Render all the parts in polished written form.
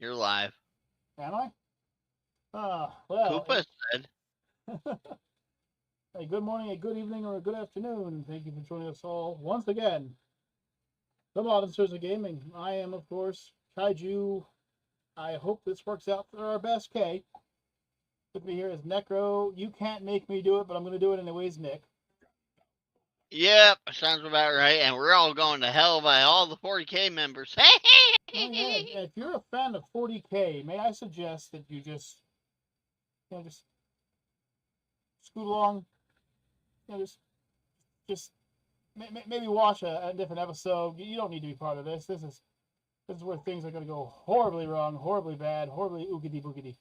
You're live. Am I? Well, Koopa said. a good morning, a good evening, or a good afternoon. Thank you for joining us all once again. The Monsters of Gaming. I am, of course, Kaiju. I hope this works out for our best K. With me here is Necro. You can't make me do it, but I'm going to do it anyways, Nick. Yep, sounds about right. And we're all going to hell by all the 40K members. Oh, yeah. If you're a fan of 40K, may I suggest that you just scoot along, just maybe watch a different episode. You don't need to be part of this. This is where things are going to go horribly wrong, horribly bad, horribly oogity boogity.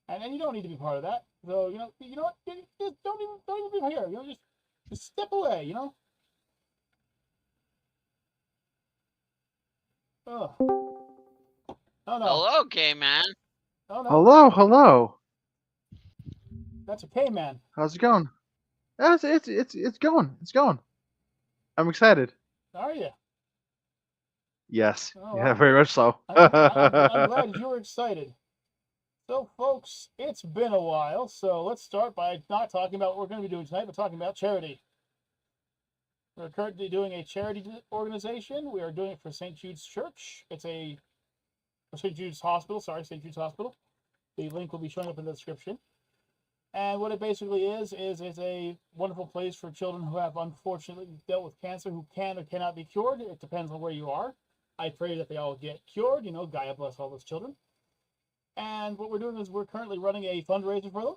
And you don't need to be part of that. So you know what? Just don't even be here. Just step away. Oh, oh no. Hello, K-Man. Oh no. Hello. That's a K-Man. How's it going? It's going. I'm excited. Are you? Yes. Oh, Yeah, very much so. I'm glad you're excited. So, folks, it's been a while. So let's start by not talking about what we're going to be doing tonight, but talking about charity. We're currently doing a charity organization. We are doing it for St. Jude's Church. It's St. Jude's Hospital. Sorry, St. Jude's Hospital. The link will be showing up in the description. And what it basically is it's a wonderful place for children who have unfortunately dealt with cancer, who can or cannot be cured. It depends on where you are. I pray that they all get cured. Gaia bless all those children. And what we're doing is we're currently running a fundraiser for them.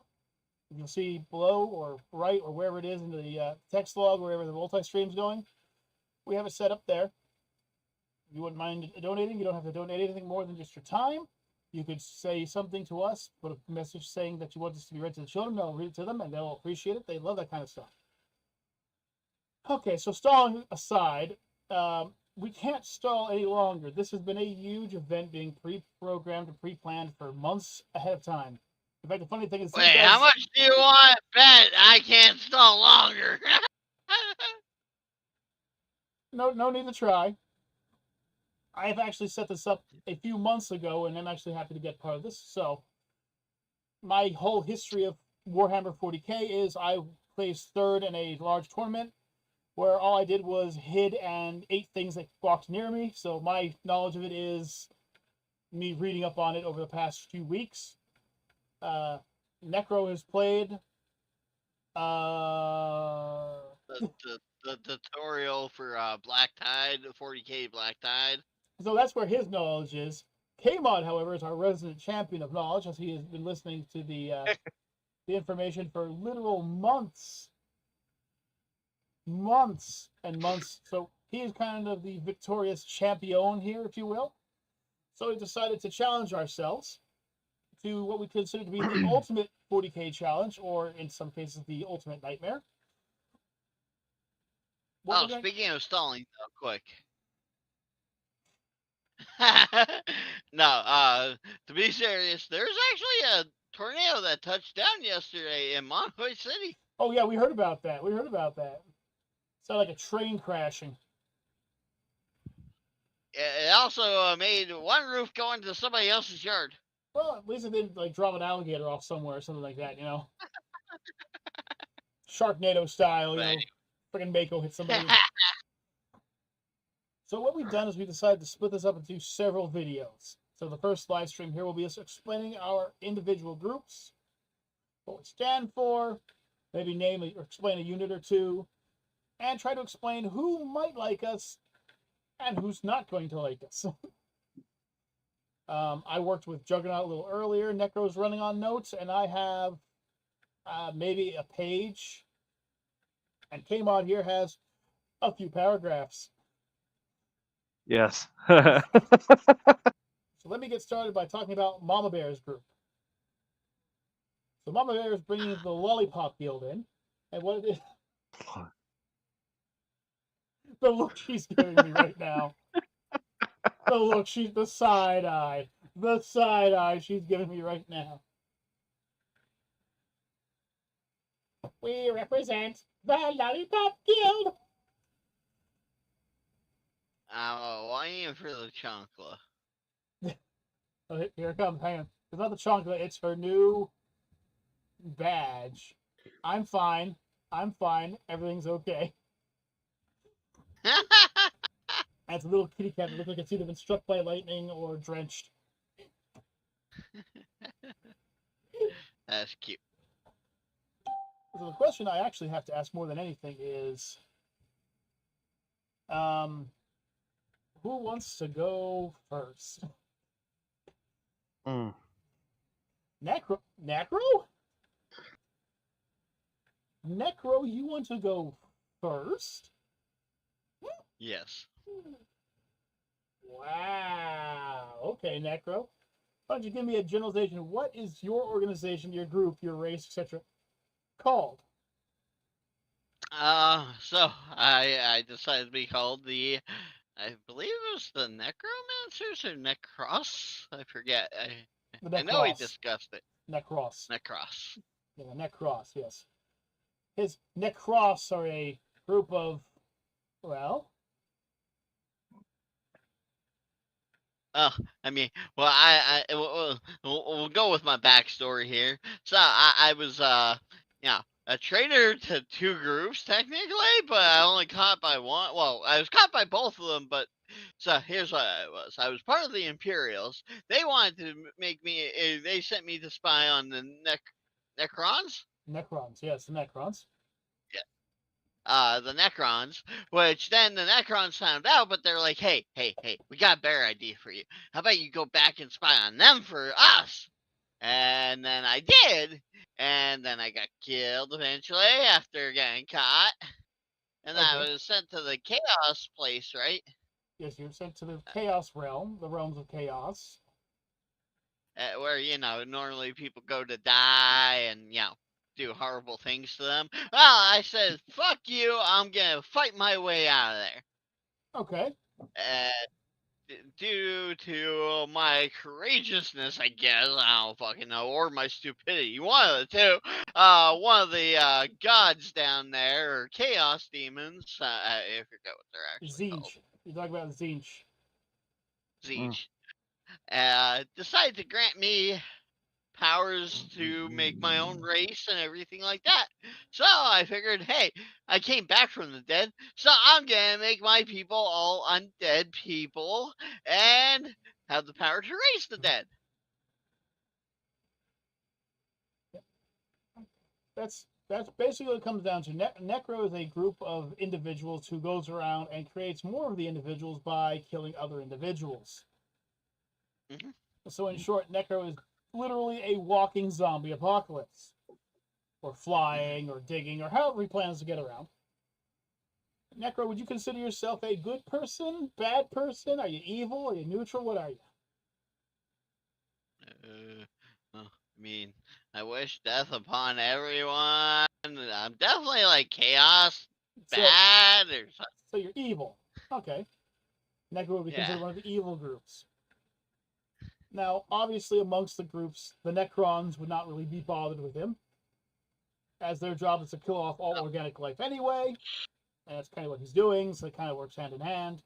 You'll see below or right or wherever it is in the text log, wherever the multi-stream is going. We have it set up there. If you wouldn't mind donating, you don't have to donate anything more than just your time. You could say something to us, put a message saying that you want this to be read to the children. They'll read it to them, and they'll appreciate it. They love that kind of stuff. Okay, so stalling aside, we can't stall any longer. This has been a huge event being pre-programmed and pre-planned for months ahead of time. In fact, the funny thing is... Wait, how much do you want to bet I can't stall longer? No need to try. I have actually set this up a few months ago, and I'm actually happy to get part of this. So, my whole history of Warhammer 40K is I placed third in a large tournament where all I did was hid and ate things that walked near me. So, my knowledge of it is me reading up on it over the past few weeks. Necro has played. The tutorial for Black Tide, 40K Black Tide. So that's where his knowledge is. K-Mod, however, is our resident champion of knowledge, as he has been listening to the information for literal months. Months and months. So he is kind of the victorious champion here, if you will. So we decided to challenge ourselves to what we consider to be the ultimate 40K challenge, or in some cases, the ultimate nightmare. Speaking of stalling, though, quick. No, to be serious, there's actually a tornado that touched down yesterday in Monroy City. Oh, yeah, we heard about that. Sounded like a train crashing. It also made one roof go into somebody else's yard. Well, at least it didn't drop an alligator off somewhere or something like that, Sharknado style, freaking Mako hit somebody. So what we've done is we decided to split this up into several videos. So the first live stream here will be us explaining our individual groups, what we stand for, maybe name or explain a unit or two, and try to explain who might like us and who's not going to like us. I worked with Juggernaut a little earlier. Necro's running on notes, and I have maybe a page. And K-Mod here has a few paragraphs. Yes. So let me get started by talking about Mama Bear's group. So Mama Bear is bringing the Lollipop Guild in, and what it is... The look she's giving me right now. The side eye. The side eye she's giving me right now. We represent the Lollipop Guild. I'm waiting for the chancla. Oh, here it comes. Hang on. It's not the chocolate. It's her new badge. I'm fine. I'm fine. Everything's okay. And it's a little kitty cat that looks like it's either been struck by lightning or drenched. That's cute. So the question I actually have to ask more than anything is, who wants to go first? Mm. Necro? Necro, you want to go first? Yes. Wow. Okay, Necro. Why don't you give me a generalization? What is your organization, your group, your race, etc. called? So I decided to be called I believe it was the Necromancers or Necros. I forget. The I know we Necros. discussed it. Necros. Necros. Yeah, Necros, yes. His Necros are a group of, well, I mean, well, we'll go with my backstory here. So I was a traitor to two groups technically, but I only caught by one. Well, I was caught by both of them, but so here's what I was. I was part of the Imperials. They wanted to make me. They sent me to spy on the Necrons. Necrons, yes, the Necrons. The Necrons, which then the Necrons found out, but they're like, hey, we got a better idea for you. How about you go back and spy on them for us? And then I did, and then I got killed eventually after getting caught. And I Okay. was sent to the Chaos place, right? Yes, you're sent to the Chaos realm, the realms of chaos. Where, normally people go to die and, do horrible things to them. Well, I said, fuck you, I'm gonna fight my way out of there. Okay. Due to my courageousness, I guess, I don't fucking know, or my stupidity, one of the two, one of the gods down there, or chaos demons, I forget what they're actually called, Zinch. You're talking about Zinch. Mm. Zeech, decided to grant me powers to make my own race and everything like that. So I figured, hey, I came back from the dead, so I'm gonna make my people all undead people and have the power to raise the dead. That's basically what it comes down to. Necro is a group of individuals who goes around and creates more of the individuals by killing other individuals. Mhm. So in short, Necro is literally a walking zombie apocalypse. Or flying, or digging, or however he plans to get around. Necro, would you consider yourself a good person, bad person? Are you evil? Are you neutral? What are you? I mean, I wish death upon everyone. I'm definitely like chaos, So, bad, or something. so you're evil. Okay. Necro would be Yeah. considered one of the evil groups. Now, obviously, amongst the groups, the Necrons would not really be bothered with him, as their job is to kill off all organic life anyway, and that's kind of what he's doing, so it kind of works hand in hand.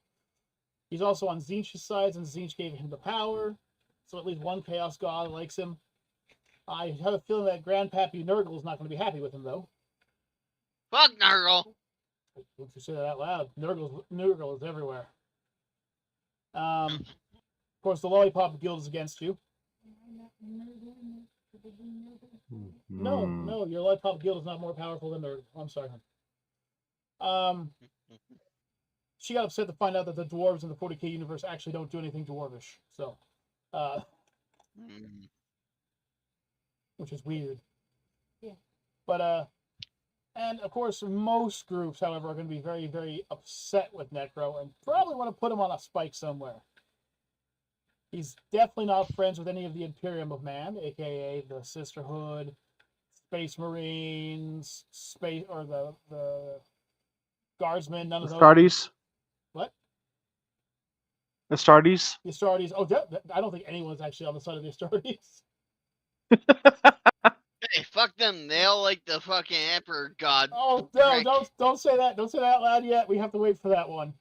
He's also on Zinch's side, and Zinch gave him the power, so at least one Chaos God likes him. I have a feeling that Grandpappy Nurgle is not going to be happy with him, though. Fuck Nurgle. Don't you say that out loud? Nurgle is everywhere. Of course, the Lollipop Guild is against you. No, your Lollipop Guild is not more powerful than Nurgle. I'm sorry. She got upset to find out that the dwarves in the 40k universe actually don't do anything dwarvish. So, which is weird. Yeah. But and of course, most groups, however, are going to be very, very upset with Necro and probably want to put him on a spike somewhere. He's definitely not friends with any of the Imperium of Man, aka the Sisterhood, Space Marines, the Guardsmen. None of those. Astartes. What? Astartes. The Astartes. Oh, I don't think anyone's actually on the side of the Astartes. Hey, fuck them. They'll like the fucking Emperor God. Oh no! Prick. Don't say that. Don't say that out loud yet. We have to wait for that one.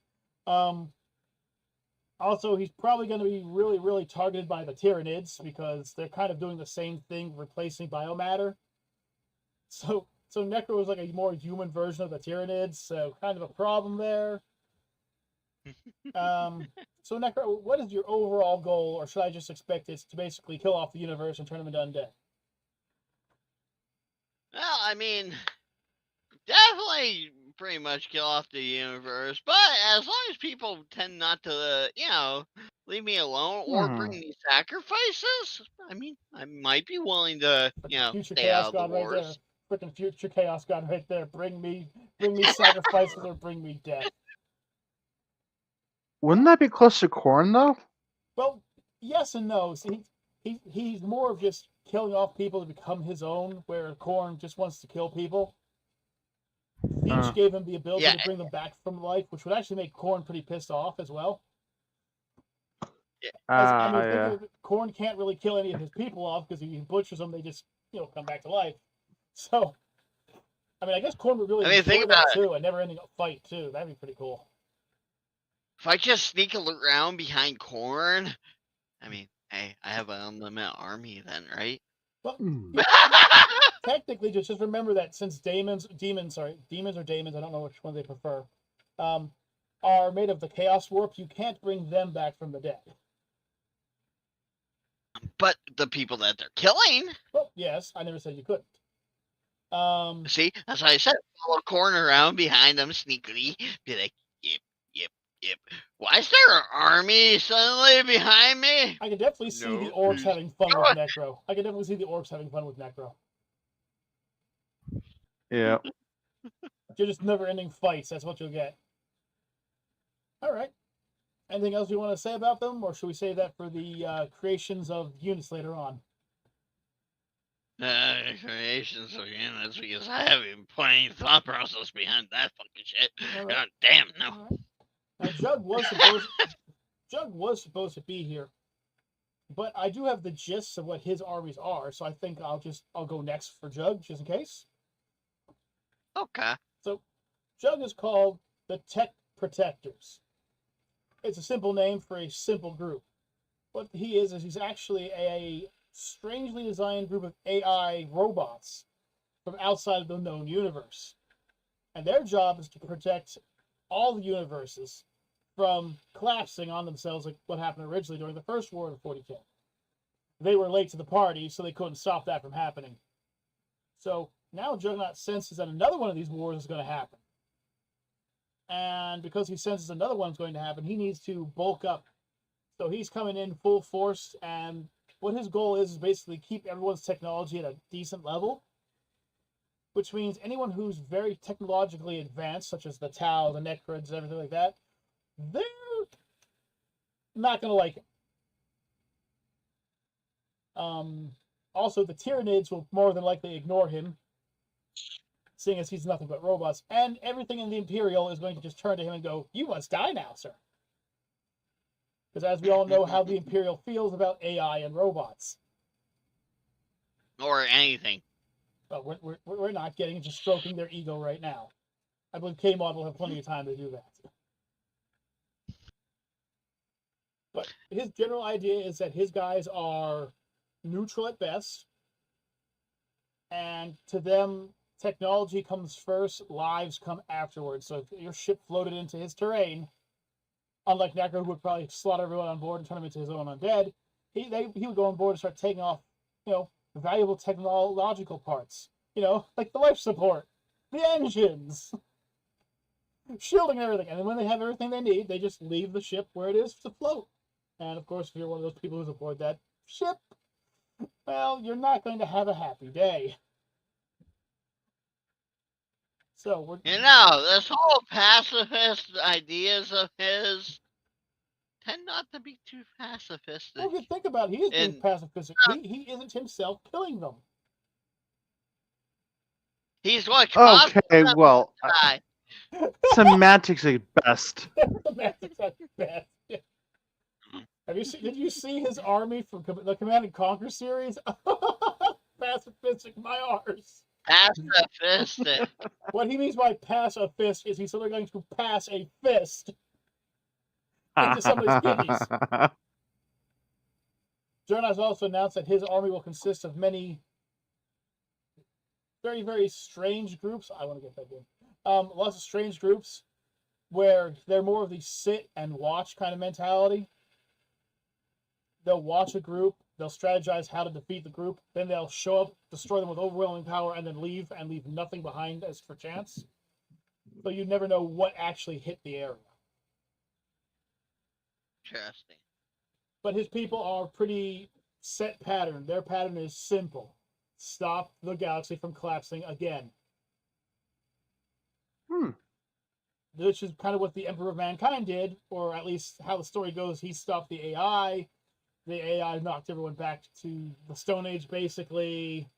Also, he's probably going to be really, really targeted by the Tyranids because they're kind of doing the same thing, replacing biomatter. So Necro is like a more human version of the Tyranids, so kind of a problem there. So Necro, what is your overall goal, or should I just expect it to basically kill off the universe and turn them into undead? Well, I mean, definitely pretty much kill off the universe, but as long as people tend not to, leave me alone or bring me sacrifices, I mean, I might be willing to, Future stay out Chaos of the God right there. wars. Freaking future Chaos God right there. Bring me sacrifices or bring me death. Wouldn't that be close to Corn though? Well, yes and no. See, he's more of just killing off people to become his own, where Korn just wants to kill people. Siege gave him the ability to bring them back from life, which would actually make Korn pretty pissed off as well. Korn can't really kill any of his people off because if he butchers them, they just come back to life. So, I mean, I guess Korn would really enjoy that too. A never-ending fight too. That'd be pretty cool. If I just sneak around behind Corn, I mean, hey, I have an unlimited army then, right? Well, technically, just remember that since demons, I don't know which one they prefer, are made of the Chaos Warp, you can't bring them back from the dead. But the people that they're killing. Well, yes, I never said you couldn't. See, that's what I said. Follow Corn around behind them sneakily. Be like, yep. Why is there an army suddenly behind me? I can definitely see the orcs having fun with Necro. Yeah. You're just never-ending fights. That's what you'll get. All right. Anything else you want to say about them, or should we save that for the creations of units later on? Creations of units, because I haven't put any thought process behind that fucking shit. Right. God damn, no. Right. Now, Jug was supposed to be here, but I do have the gist of what his armies are, so I think I'll go next for Jug, just in case. Okay. So, Jug is called the Tech Protectors. It's a simple name for a simple group. What he is he's actually a strangely designed group of AI robots from outside of the known universe. And their job is to protect all the universes from collapsing on themselves like what happened originally during the first war of 40K. They were late to the party, so they couldn't stop that from happening. So now Juggernaut senses that another one of these wars is going to happen. And because he senses another one's going to happen, he needs to bulk up. So he's coming in full force, and what his goal is basically keep everyone's technology at a decent level, which means anyone who's very technologically advanced, such as the Tau, the Necrods, everything like that, they're not going to like him. Also, the Tyranids will more than likely ignore him, seeing as he's nothing but robots, and everything in the Imperial is going to just turn to him and go, "You must die now, sir." Because as we all know how the Imperial feels about AI and robots. Or anything. But we're not getting into stroking their ego right now. I believe K-Mod will have plenty of time to do that. But his general idea is that his guys are neutral at best, and to them, technology comes first, lives come afterwards. So if your ship floated into his terrain, unlike Necro, who would probably slaughter everyone on board and turn them into his own undead, he would go on board and start taking off, valuable technological parts. Like the life support, the engines, shielding, everything. And then when they have everything they need, they just leave the ship where it is to float. And of course, if you're one of those people who's aboard that ship, well, you're not going to have a happy day. So this whole pacifist ideas of his tend not to be too pacifistic. Well, if you think about it, he is being pacifistic. He isn't himself killing them. He's what? Okay, well, semantics at best. Semantics at best. Did you see his army from the Command and Conquer series? Pacifistic, my arse. Pacifistic. What he means by pass a fist is he's suddenly going to pass a fist. into somebody's kidneys. Jonas also announced that his army will consist of many very, very strange groups. I want to get that in. Lots of strange groups where they're more of the sit and watch kind of mentality. They'll watch a group, they'll strategize how to defeat the group, then they'll show up, destroy them with overwhelming power, and then leave nothing behind as for chance. So you never know what actually hit the area. Interesting. But his people are pretty set pattern. Their pattern is simple. Stop the galaxy from collapsing again. Which is kind of what the Emperor of Mankind did, or at least how the story goes. He stopped the AI. The AI knocked everyone back to the Stone Age, basically.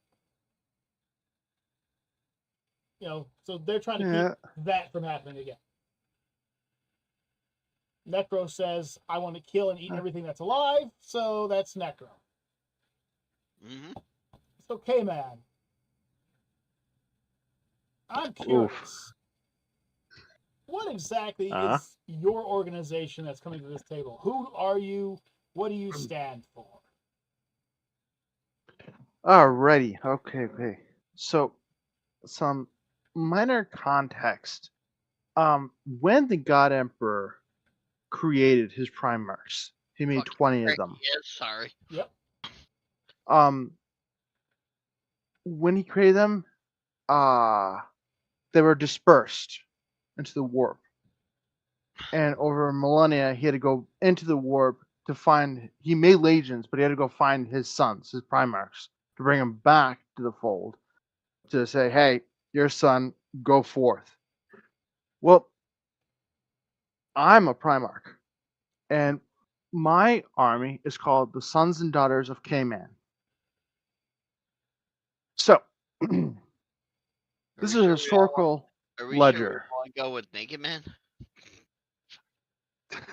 You know, so they're trying to keep that from happening again. Necro says, I want to kill and eat everything that's alive, so that's Necro. Mm-hmm. So, K-Man. I'm curious. What exactly is your organization that's coming to this table? Who are you? What do you stand for? Alrighty. Okay. So, some minor context. When the God Emperor created his Primarchs, he made 20 of them. Yes, sorry. Yep. When he created them, they were dispersed into the warp. And over millennia, he had to go into the warp to find. He made legions, but he had to go find his sons, his Primarchs, to bring them back to the fold to say, hey, your son, go forth. Well, I'm a Primarch, and my army is called the Sons and Daughters of K-Man. So, this is a historical ledger. Sure we want to go with Naked Man?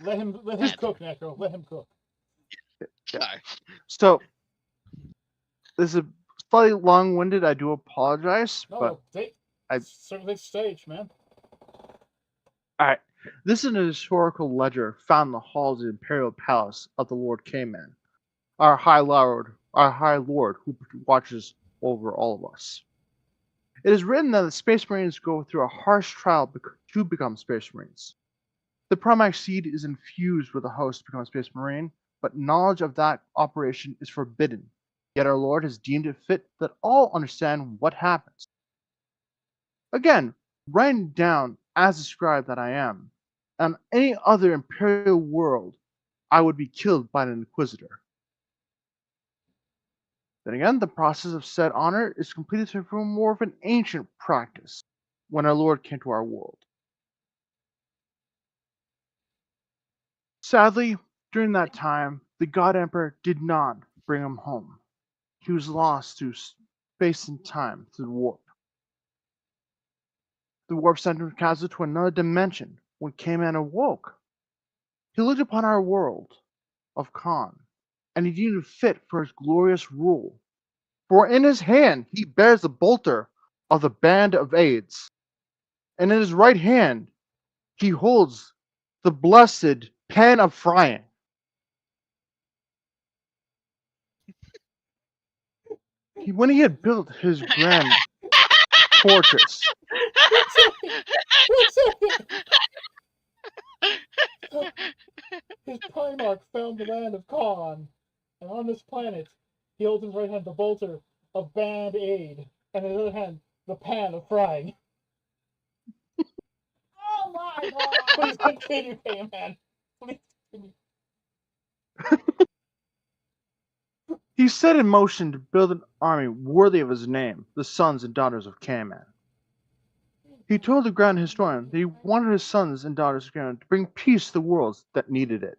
Let him cook, Necro. Let him cook. Sorry. So, this is slightly long-winded. I do apologize, but certainly stage, man. All right. This is a historical ledger found in the halls of the Imperial Palace of the Lord K-Man, our High Lord who watches over all of us. It is written that the Space Marines go through a harsh trial to become Space Marines. The Primarch seed is infused with the host to become a Space Marine, but knowledge of that operation is forbidden. Yet our Lord has deemed it fit that all understand what happens. Again, writing down as described that I am, on any other Imperial world, I would be killed by an Inquisitor. Then again, the process of said honor is completed through more of an ancient practice when our Lord came to our world. Sadly, during that time, the God Emperor did not bring him home. He was lost to space and time through the warp. The warp sent him to another dimension. When K-Man awoke, he looked upon our world of Khan, and he deemed it fit for his glorious rule. For in his hand he bears the bolter of the band of AIDS, and in his right hand he holds the blessed pan of frying. When he had built his grand fortress. One second. His Primarch found the land of Khan, and on this planet, he holds in his right hand the bolter of Band Aid, and in his other hand, the pan of frying. Oh my god! Please continue, K-Man. Please continue. He set in motion to build an army worthy of his name, the sons and daughters of K-Man. He told the Grand Historian that he wanted his sons and daughters of K-Man to bring peace to the worlds that needed it.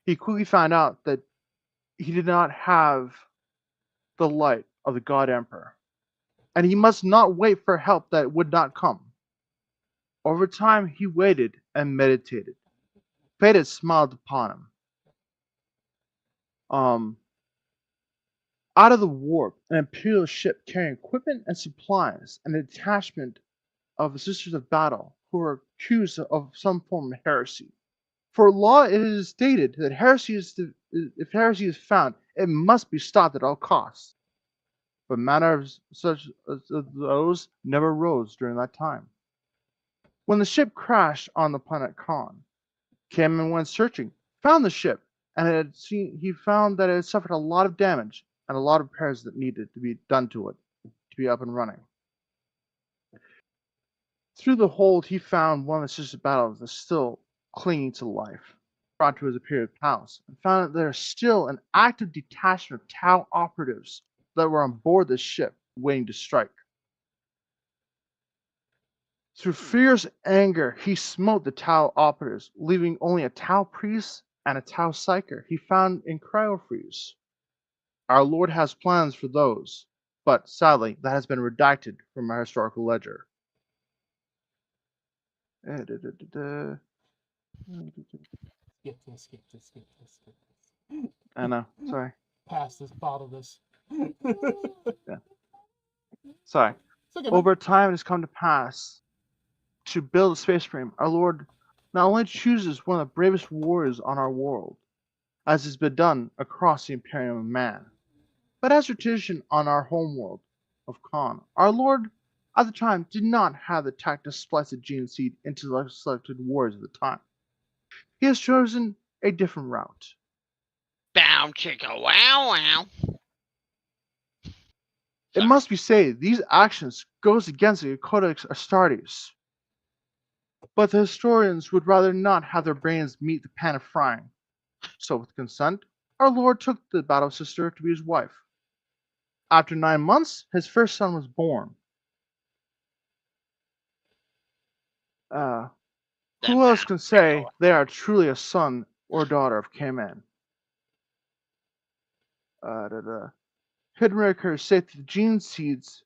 He quickly found out that he did not have the light of the God Emperor, and he must not wait for help that would not come. Over time, he waited and meditated. Fate had smiled upon him. Out of the warp, an Imperial ship carrying equipment and supplies, and a detachment of the Sisters of Battle who were accused of some form of heresy. For law it is stated that if heresy is found, it must be stopped at all costs. But matters such as those never rose during that time. When the ship crashed on the planet Khan, Cameron went searching, found the ship, and he found that it had suffered a lot of damage and a lot of repairs that needed to be done to it to be up and running. Through the hold, he found one of the sister battles that's still clinging to life, brought to his Imperial Palace, and found that there is still an active detachment of Tau operatives that were on board the ship waiting to strike. Through fierce anger, he smote the Tau operatives, leaving only a Tau priest and a Tau psyker he found in cryofreeze. Our Lord has plans for those, but sadly, that has been redacted from our historical ledger. Skip this. I know, sorry. Pass this, bottle this. Yeah. Sorry. Okay, Over time, it has come to pass to build a space frame. Our Lord not only chooses one of the bravest warriors on our world, as has been done across the Imperium of Man, but as a tradition on our homeworld of Khan, our Lord at the time did not have the tact to splice the gene seed into the selected warriors of the time. He has chosen a different route. Bow chicka wow wow. It must be said, these actions goes against the Codex Astartes. But the historians would rather not have their brains meet the pan of frying. So with consent, our Lord took the battle sister to be his wife. After 9 months, his first son was born. Who else can say they are truly a son or daughter of K-Man? Hidden records say that the gene seeds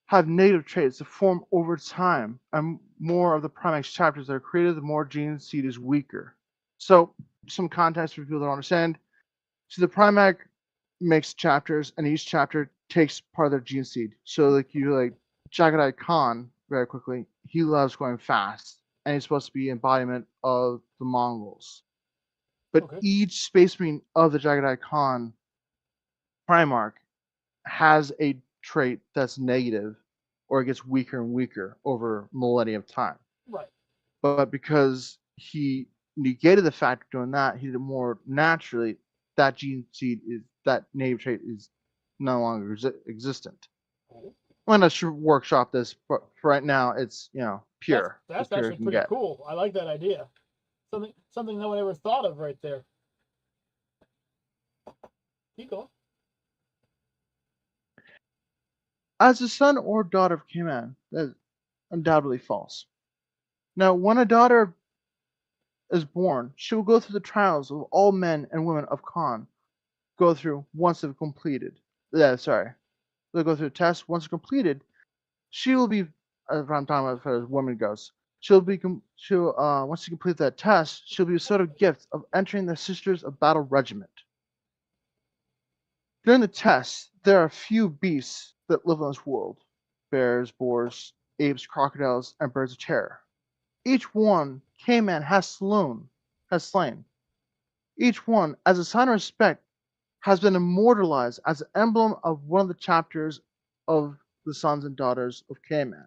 have negative traits that form over time, and more of the Primax chapters that are created, the more gene seed is weaker. So, some context for people that don't understand. So the Primac makes chapters, and each chapter takes part of their gene seed. So, like Jagadai Khan, very quickly, he loves going fast, and he's supposed to be embodiment of the Mongols. But each Space Marine of the Jagadai Khan Primarch has a trait that's negative, or it gets weaker and weaker over millennia of time. Right. But because he negated the fact of doing that, he did it more naturally. That gene seed that native trait is no longer existent. I'm gonna workshop this, but for right now, it's pure. That's actually pretty cool. I like that idea. Something no one ever thought of right there. Keep going. As a son or daughter of K-Man, that is undoubtedly false. Now, when a daughter is born, she will go through the trials of all men and women of Khan go through once they've completed. They'll go through the test once completed. She will be, if I'm talking about as far as women goes, once she completes that test, she'll be a sort of gift of entering the Sisters of Battle Regiment. During the test, there are a few beasts that live on this world: bears, boars, apes, crocodiles, and birds of terror. Each one K-Man has slain. Each one, as a sign of respect, has been immortalized as an emblem of one of the chapters of the sons and daughters of K-Man.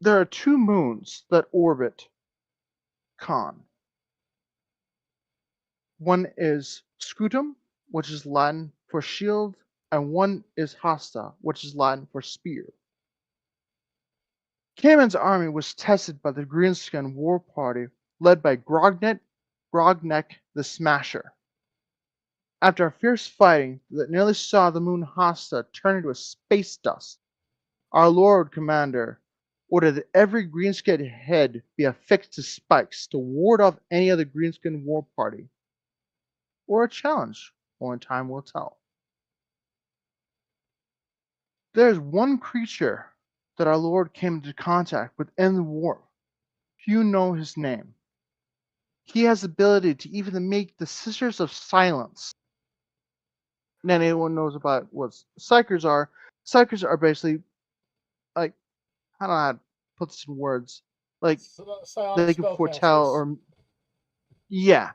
There are 2 moons that orbit Khan. One is Scutum, which is Latin for shield, and one is Hasta, which is Latin for spear. K-Man's army was tested by the Greenskin War Party led by Grognek the Smasher. After a fierce fighting that nearly saw the moon Hasta turn into a space dust, our Lord Commander ordered that every Greenskin head be affixed to spikes to ward off any of the Greenskin War Party, or a challenge, only time will tell. There is one creature that our Lord came into contact with in the war. Few know his name. He has the ability to even make the Sisters of Silence. And anyone knows about what psychers are basically like I don't know how to put this in words. Like Psionic they can foretell spellcasters. or yeah.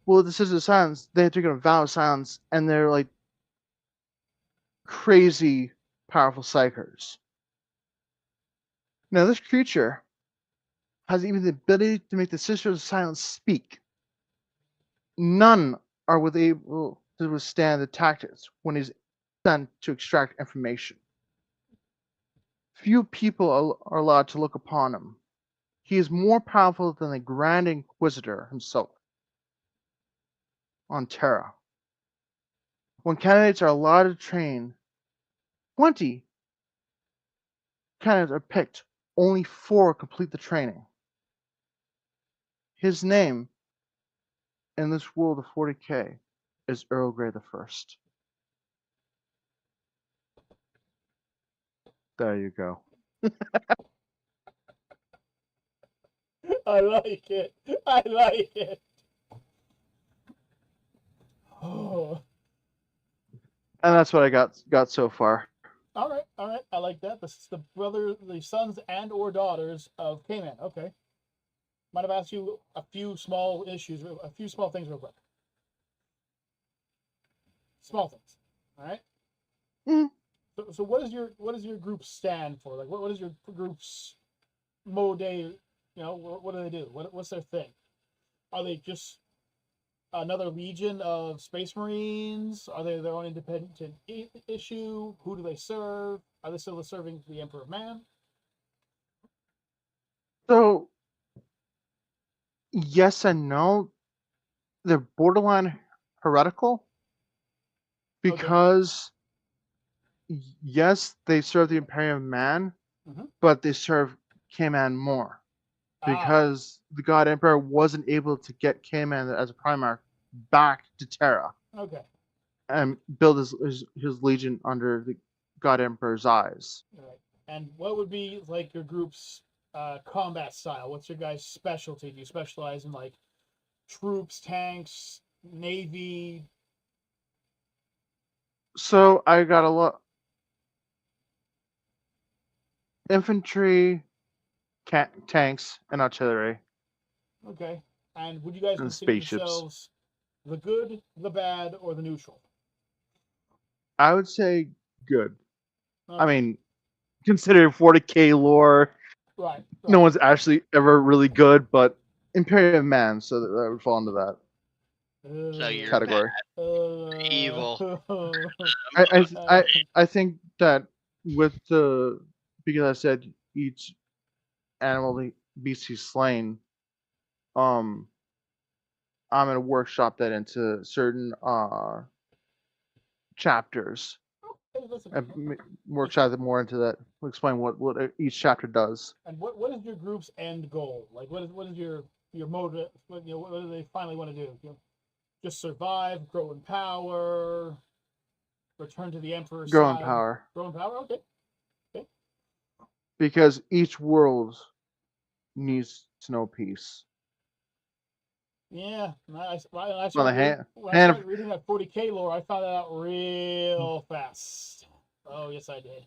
Well, the Sisters of Silence, they have taken a vow of silence, and they're like crazy powerful psychers. Now, this creature has even the ability to make the Sisters of Silence speak. None are able to withstand the tactics when he's sent to extract information. Few people are allowed to look upon him. He is more powerful than the Grand Inquisitor himself on Terra. When candidates are allowed to train, 20 candidates are picked. Only 4 complete the training. His name in this world of 40K is Earl Grey the First. There you go. I like it. I like it. Oh. And that's what I got so far. All right. I like that. This is the sons and or daughters of K-Man. Okay. Might have asked you a few small things real quick. Small things. All right. Mm. So what does your group stand for? Like what is your group's mode? You know, what do they do? What's their thing? Are they just another legion of Space Marines? Are they their own independent issue? Who do they serve? Are they still serving the Emperor of Man? So, yes and no. They're borderline heretical because, yes, they serve the Imperium of Man, but they serve K-Man more. Because the God Emperor wasn't able to get K-Man as a Primarch back to Terra. Okay. And build his legion under the God Emperor's eyes. All right. And what would be like your group's combat style? What's your guys' specialty? Do you specialize in like troops, tanks, navy? So I got a lot infantry, tanks, and artillery. Okay. And would you guys And consider spaceships. yourselves the good, the bad, or the neutral? I would say good. Okay. I mean, considering 40K lore, right. No one's actually ever really good, but Imperium Man, so that would fall into that So you're category. evil. I think that with because I said each animal beast he's slain, I'm gonna workshop that into certain chapters. And workshop it more into that. We'll explain what each chapter does. And what is your group's end goal? Like what is your motive? What do they finally want to do? Just survive, grow in power, return to the Emperor's Grow in side. power. Grow in power. Okay. Because each world needs to know peace. Yeah, I started reading that 40K lore. I found that out real fast. Oh yes, I did.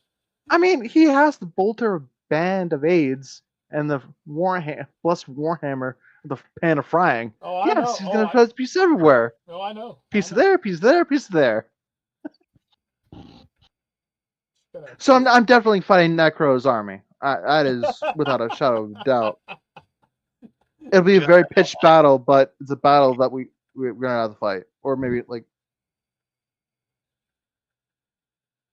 I mean, he has the Bolter Band of AIDS and the Warhammer, the Pan of Frying. Oh, I know. He's gonna put peace everywhere. Oh, I know. Piece there, piece there, piece there. So I'm definitely fighting Necro's army. That is without a shadow of a doubt. It'll be a very pitched battle, but it's a battle that we're gonna have to fight, or maybe like.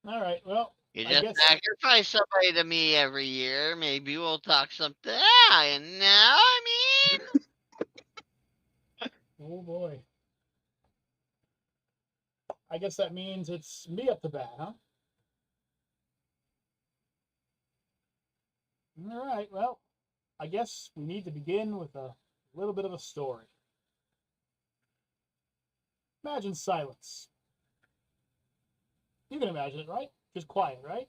All right. Well, you just sacrifice somebody to me every year. Maybe we'll talk something. You know, I mean. Oh boy. I guess that means it's me up to bat, huh? All right. Well, I guess we need to begin with a little bit of a story. Imagine silence. You can imagine it, right? Just quiet, right?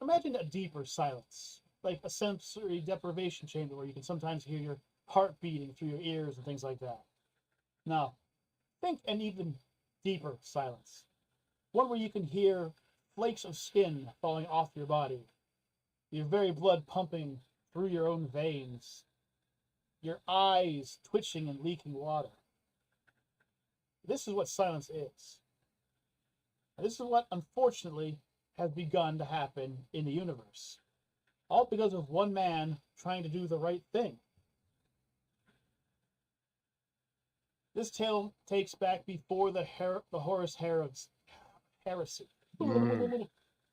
Imagine a deeper silence, like a sensory deprivation chamber where you can sometimes hear your heart beating through your ears and things like that. Now, think an even deeper silence. One where you can hear flakes of skin falling off your body, your very blood pumping through your own veins, your eyes twitching and leaking water. This is what silence is. And this is what, unfortunately, has begun to happen in the universe. All because of one man trying to do the right thing. This tale takes back before the Horus heresy.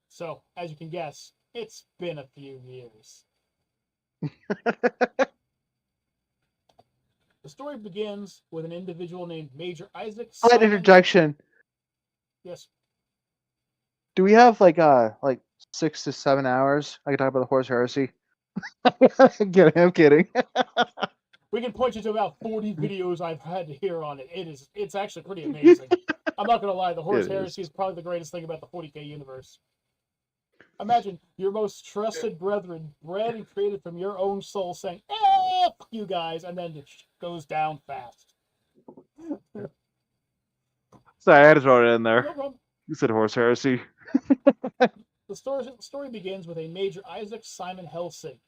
So, as you can guess, it's been a few years. The story begins with an individual named Major Isaac Slight Simon. interjection. Yes. Do we have like 6 to 7 hours? I can talk about the Horus Heresy. I'm kidding. We can point you to about 40 videos I've had to hear on it. It's actually pretty amazing. I'm not gonna lie, the Horus Heresy is probably the greatest thing about the 40k universe. Imagine your most trusted brethren, bred and created from your own soul, saying, "F you guys," and then it goes down fast. Sorry, I had to throw it in there. No problem. You said Horus Heresy. The story begins with a Major Isaac Simon Helsing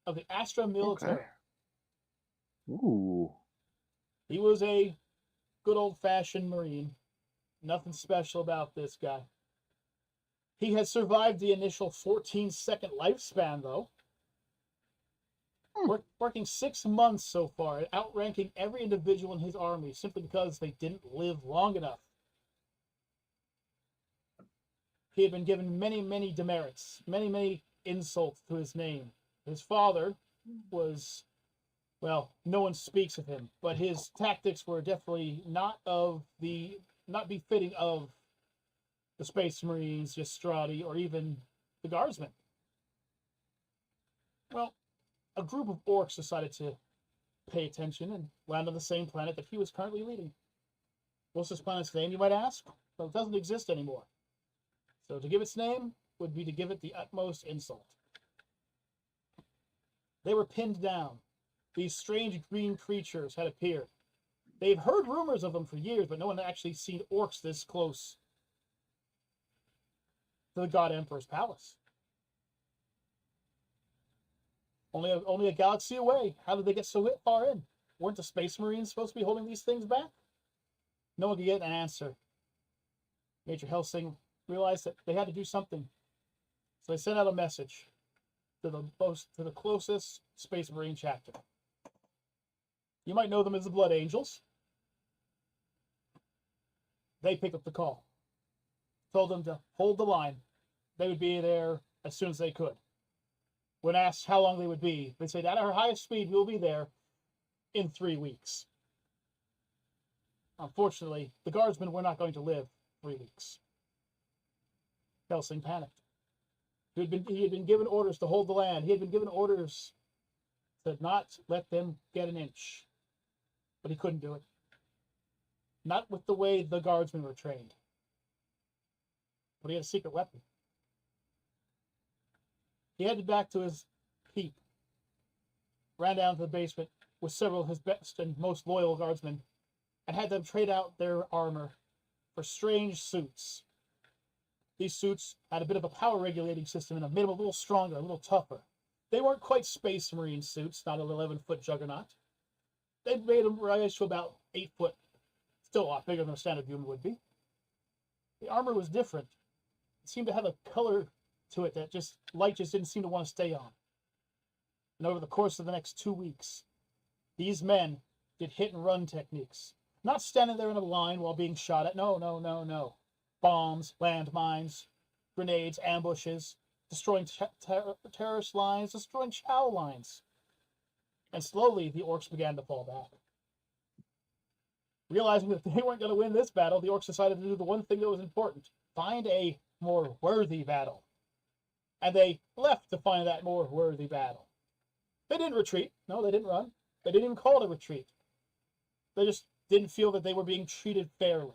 of the Astra Military. Okay. Ooh. He was a good old-fashioned Marine. Nothing special about this guy. He had survived the initial 14-second lifespan, though. Working 6 months so far, outranking every individual in his army simply because they didn't live long enough. He had been given many, many demerits, many, many insults to his name. His father was, well, no one speaks of him, but his tactics were definitely not befitting of the Space Marines, Yastrati, or even the Guardsmen. Well, a group of orcs decided to pay attention and land on the same planet that he was currently leading. What's this planet's name, you might ask? Well, it doesn't exist anymore. So to give its name would be to give it the utmost insult. They were pinned down. These strange green creatures had appeared. They've heard rumors of them for years, but no one had actually seen orcs this close to the God Emperor's palace. Only a galaxy away. How did they get so far in? Weren't the Space Marines supposed to be holding these things back? No one could get an answer. Major Helsing realized that they had to do something. So they sent out a message to the closest Space Marine chapter. You might know them as the Blood Angels. They picked up the call. Told them to hold the line. They would be there as soon as they could. When asked how long they would be, they said, at our highest speed, we'll be there in 3 weeks. Unfortunately, the Guardsmen were not going to live 3 weeks. Helsing panicked. He had been given orders to hold the land. He had been given orders to not let them get an inch. But he couldn't do it. Not with the way the Guardsmen were trained. But he had a secret weapon. He headed back to his keep, ran down to the basement with several of his best and most loyal guardsmen, and had them trade out their armor for strange suits. These suits had a bit of a power regulating system and made them a little stronger, a little tougher. They weren't quite Space Marine suits, not an 11-foot juggernaut. They made them rise to about 8 foot, still a lot bigger than a standard human would be. The armor was different. It seemed to have a color to it that light just didn't seem to want to stay on. And over the course of the next 2 weeks, these men did hit and run techniques. Not standing there in a line while being shot at. No. Bombs, landmines, grenades, ambushes, destroying terrorist lines, destroying chow lines. And slowly, the orcs began to fall back. Realizing that they weren't going to win this battle, the orcs decided to do the one thing that was important. Find a more worthy battle. And they left to find that more worthy battle. They didn't retreat. No, they didn't run. They didn't even call it a retreat. They just didn't feel that they were being treated fairly.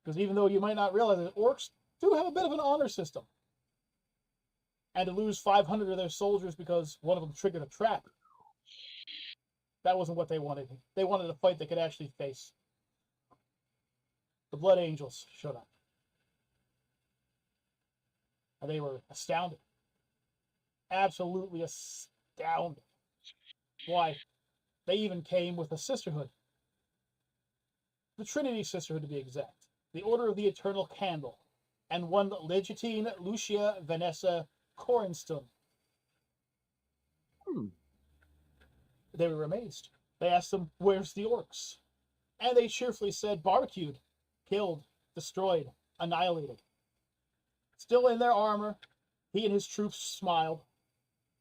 Because even though you might not realize it, orcs do have a bit of an honor system. And to lose 500 of their soldiers because one of them triggered a trap, that wasn't what they wanted. They wanted a fight they could actually face. The Blood Angels showed up. And they were astounded. Absolutely astounded. Why? They even came with a sisterhood. The Trinity Sisterhood, to be exact. The Order of the Eternal Candle. And one Legitine Lucia Vanessa Corenstone. They were amazed. They asked them, where's the orcs? And they cheerfully said, barbecued, killed, destroyed, annihilated. Still in their armor, he and his troops smiled.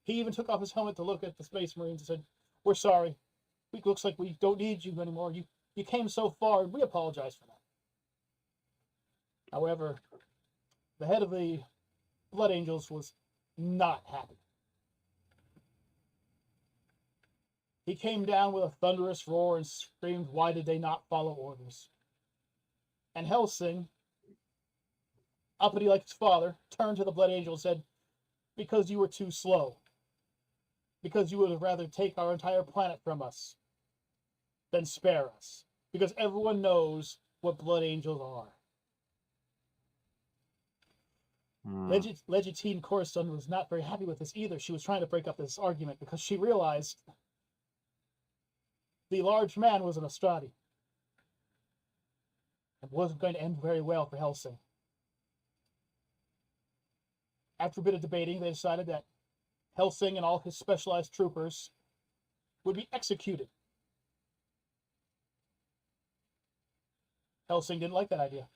He even took off his helmet to look at the Space Marines and said, we're sorry. It looks like we don't need you anymore. You came so far, and we apologize for that. However, the head of the Blood Angels was not happy. He came down with a thunderous roar and screamed, why did they not follow orders? And Helsing, uppity like his father, turned to the Blood Angel and said, because you were too slow. Because you would have rather take our entire planet from us than spare us. Because everyone knows what Blood Angels are. Legitine Coruscant was not very happy with this either. She was trying to break up this argument because she realized the large man was an Ostrati. It wasn't going to end very well for Helsing. After a bit of debating, they decided that Helsing and all his specialized troopers would be executed. Helsing didn't like that idea.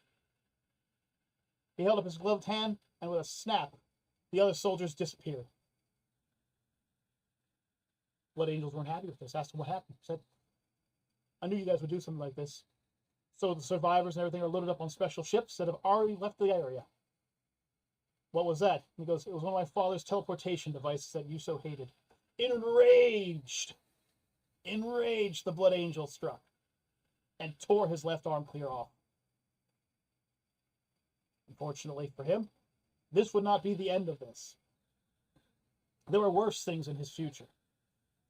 He held up his gloved hand, and with a snap, the other soldiers disappeared. Blood Angels weren't happy with this. Asked him what happened. He said, I knew you guys would do something like this. So the survivors and everything are loaded up on special ships that have already left the area. What was that? He goes, it was one of my father's teleportation devices that you so hated. Enraged, the Blood Angel struck and tore his left arm clear off. Unfortunately for him, this would not be the end of this. There were worse things in his future.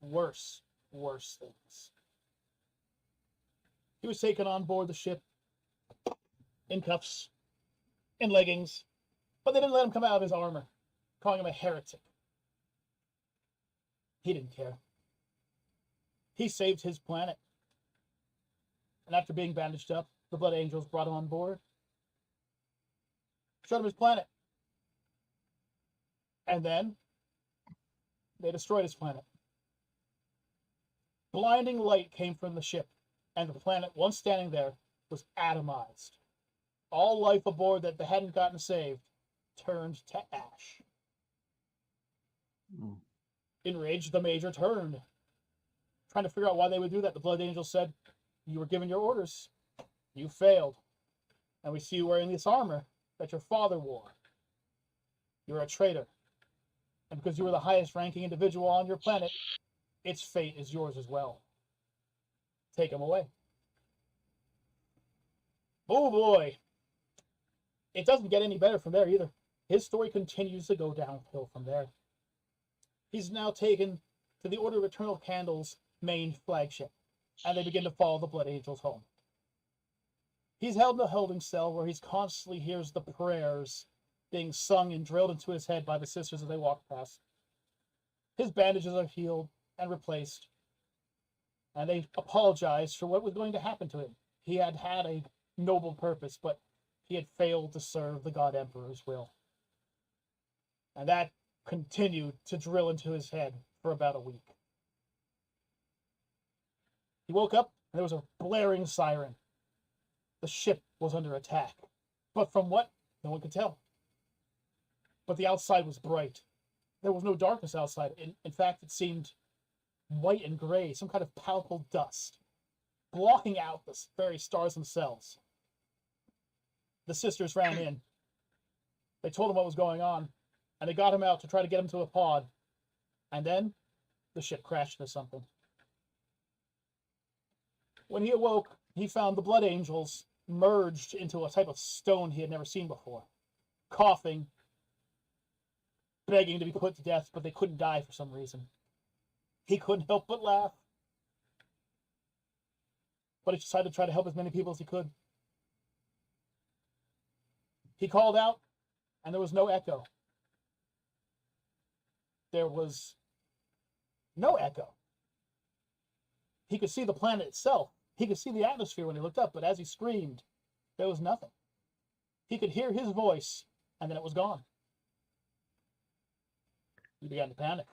Worse things. He was taken on board the ship in cuffs, in leggings, but they didn't let him come out of his armor, calling him a heretic. He didn't care. He saved his planet. And after being bandaged up, the Blood Angels brought him on board, showed him his planet. And then they destroyed his planet. Blinding light came from the ship, and the planet, once standing there, was atomized. All life aboard that they hadn't gotten saved turned to ash. Enraged, the Major turned, trying to figure out why they would do that. The Blood Angel said, you were given your orders. You failed. And we see you wearing this armor that your father wore. You're a traitor. And because you were the highest ranking individual on your planet, its fate is yours as well. Take him away. Oh boy. It doesn't get any better from there either. His story continues to go downhill from there. He's now taken to the Order of Eternal Candle's main flagship, and they begin to follow the Blood Angels home. He's held in a holding cell where he constantly hears the prayers being sung and drilled into his head by the sisters as they walk past. His bandages are healed and replaced, and they apologize for what was going to happen to him. He had had a noble purpose, but he had failed to serve the God Emperor's will. And that continued to drill into his head for about a week. He woke up, and there was a blaring siren. The ship was under attack. But from what? No one could tell. But the outside was bright. There was no darkness outside. In fact, it seemed white and gray, some kind of palpable dust, blocking out the very stars themselves. The sisters ran in. They told him what was going on, and they got him out to try to get him to a pod. And then the ship crashed into something. When he awoke, he found the Blood Angels merged into a type of stone he had never seen before, coughing, begging to be put to death, but they couldn't die for some reason. He couldn't help but laugh, but he decided to try to help as many people as he could. He called out, and there was no echo. there was no echo. He could see the planet itself. He could see the atmosphere when he looked up, but as he screamed, there was nothing. He could hear his voice, and then it was gone. He began to panic.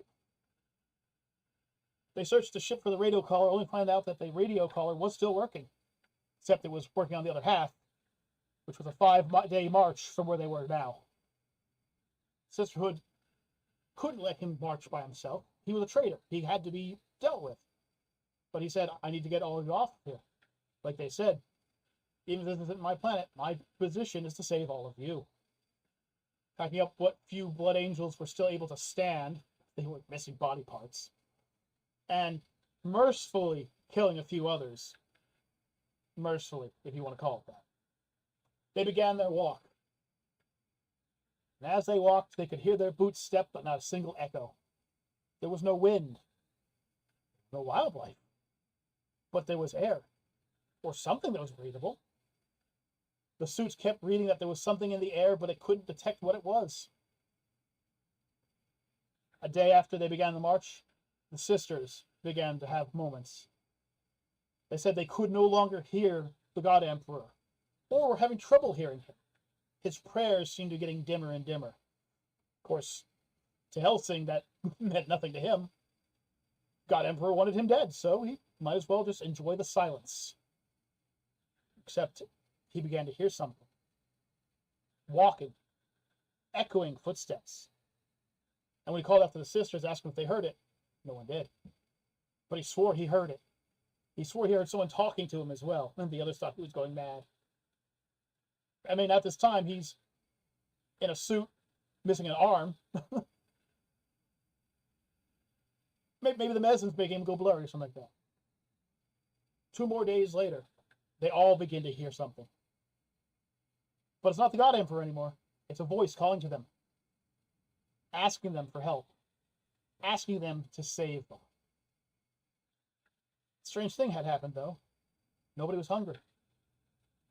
They searched the ship for the radio collar, only to find out that the radio collar was still working, except it was working on the other half, which was a 5-day march from where they were now. Sisterhood couldn't let him march by himself. He was a traitor. He had to be dealt with. But he said, I need to get all of you off of here. Like they said, even if this isn't my planet, my position is to save all of you. Packing up what few Blood Angels were still able to stand, they were missing body parts, and mercifully killing a few others. Mercifully, if you want to call it that. They began their walk. And as they walked, they could hear their boots step, but not a single echo. There was no wind, no wildlife, but there was air, or something that was breathable. The suits kept reading that there was something in the air, but it couldn't detect what it was. A day after they began the march, the sisters began to have moments. They said they could no longer hear the God Emperor, or were having trouble hearing him. His prayers seemed to be getting dimmer and dimmer. Of course, to Helsing, that meant nothing to him. God Emperor wanted him dead, so he might as well just enjoy the silence. Except he began to hear something. Walking, echoing footsteps. And when he called after the sisters, asking if they heard it, no one did. But he swore he heard it. He swore he heard someone talking to him as well, and the others thought he was going mad. I mean, at this time, he's in a suit, missing an arm. Maybe the medicines making him go blurry or something like that. 2 more days later, they all begin to hear something. But it's not the God Emperor anymore. It's a voice calling to them, asking them for help, asking them to save them. Strange thing had happened, though. Nobody was hungry.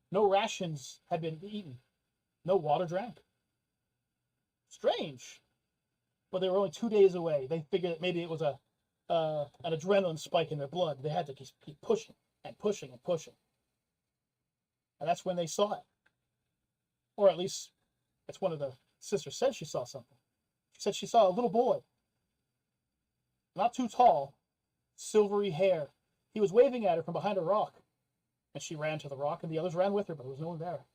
No rations had been eaten. No water drank. Strange. But they were only 2 days away. They figured that maybe it was an adrenaline spike in their blood. They had to keep pushing and pushing and pushing. And that's when they saw it. Or at least, that's one of the sisters said she saw something. She said she saw a little boy. Not too tall. Silvery hair. He was waving at her from behind a rock. And she ran to the rock, and the others ran with her, but there was no one there.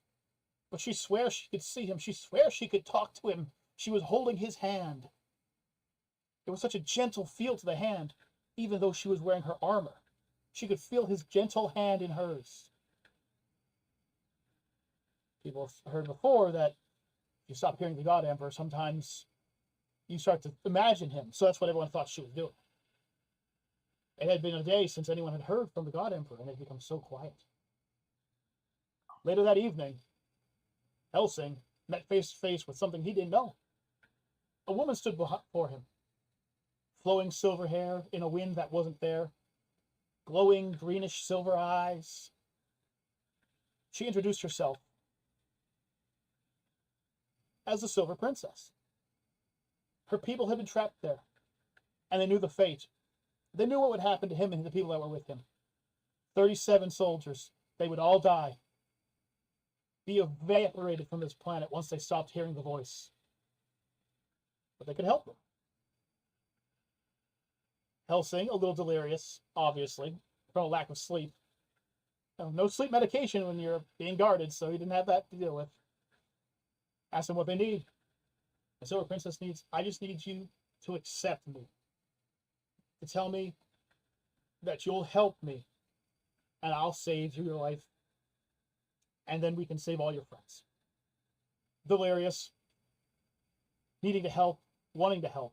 But she swears she could see him. She swears she could talk to him. She was holding his hand. It was such a gentle feel to the hand, even though she was wearing her armor. She could feel his gentle hand in hers. People have heard before that if you stop hearing the God Emperor, sometimes you start to imagine him. So that's what everyone thought she was doing. It had been a day since anyone had heard from the God Emperor, and it had become so quiet. Later that evening, Helsing met face to face with something he didn't know. A woman stood before him, flowing silver hair in a wind that wasn't there, glowing greenish silver eyes. She introduced herself as the Silver Princess. Her people had been trapped there, and they knew the fate. They knew what would happen to him and the people that were with him. 37 soldiers. They would all die. Be evaporated from this planet once they stopped hearing the voice. But they could help them. Helsing, a little delirious, obviously, from a lack of sleep. No sleep medication when you're being guarded, so he didn't have that to deal with. Asked them what they need. The Silver Princess needs, I just need you to accept me. To tell me that you'll help me, and I'll save your life, and then we can save all your friends. Delirious, needing to help, wanting to help.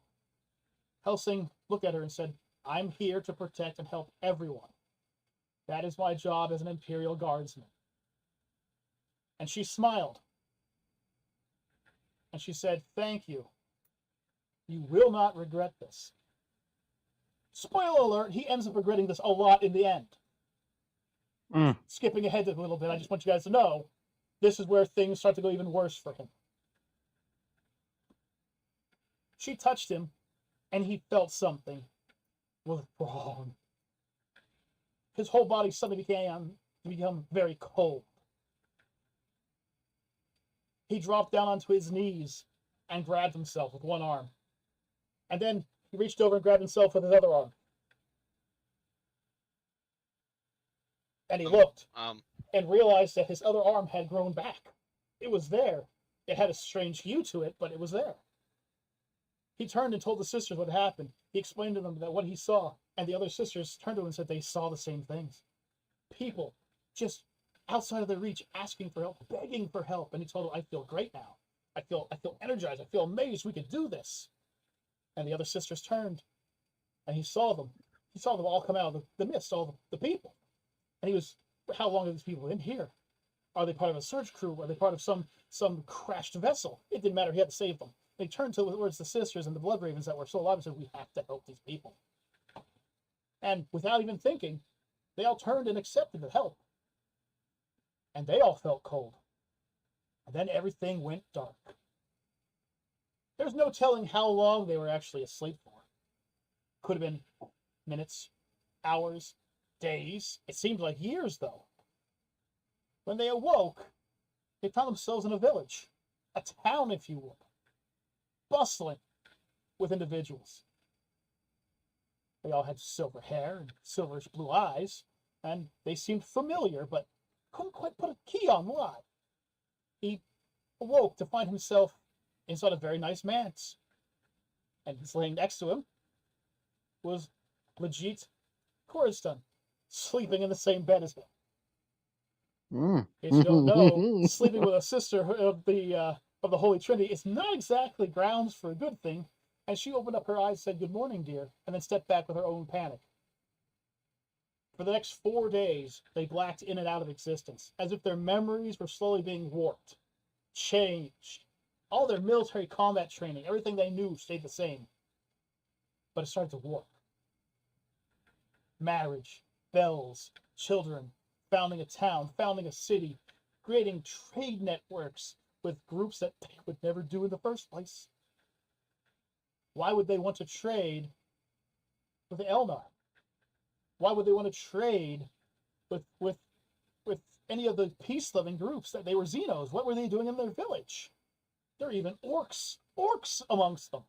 Helsing looked at her and said, I'm here to protect and help everyone. That is my job as an Imperial Guardsman. And she smiled. And she said, thank you. You will not regret this. Spoiler alert, he ends up regretting this a lot in the end. Skipping ahead a little bit, I just want you guys to know, this is where things start to go even worse for him. She touched him, and he felt something was wrong. His whole body suddenly become very cold. He dropped down onto his knees and grabbed himself with one arm. And then he reached over and grabbed himself with his other arm. And he looked and realized that his other arm had grown back. It was there. It had a strange hue to it, but it was there. He turned and told the sisters what happened. He explained to them that what he saw, and the other sisters turned to him and said they saw the same things. People just outside of their reach, asking for help, begging for help. And he told them, I feel great now. I feel energized. I feel amazed we could do this. And the other sisters turned, and he saw them. He saw them all come out of the mist, all the people. And he was, how long are these people in here? Are they part of a search crew? Are they part of some crashed vessel? It didn't matter. He had to save them. They turned towards the sisters and the blood ravens that were still alive and said, we have to help these people. And without even thinking, they all turned and accepted the help. And they all felt cold. And then everything went dark. There's no telling how long they were actually asleep for. Could have been minutes, hours, days. It seemed like years, though. When they awoke, they found themselves in a village, a town, if you would, bustling with individuals. They all had silver hair and silverish blue eyes, and they seemed familiar, but couldn't quite put a key on why. He awoke to find himself inside a very nice manse, and laying next to him was Legit Khoristan, sleeping in the same bed as him. If you don't know, sleeping with a sister of the Holy Trinity is not exactly grounds for a good thing. And she opened up her eyes and said, "Good morning, dear," and then stepped back with her own panic. For the next 4 days, they blacked in and out of existence, as if their memories were slowly being warped, changed. All their military combat training, everything they knew stayed the same. But it started to warp. Marriage, bells, children, founding a town, founding a city, creating trade networks with groups that they would never do in the first place. Why would they want to trade with Elnar? Why would they want to trade with any of the peace-loving groups that they were Xenos? What were they doing in their village? There are even orcs amongst them.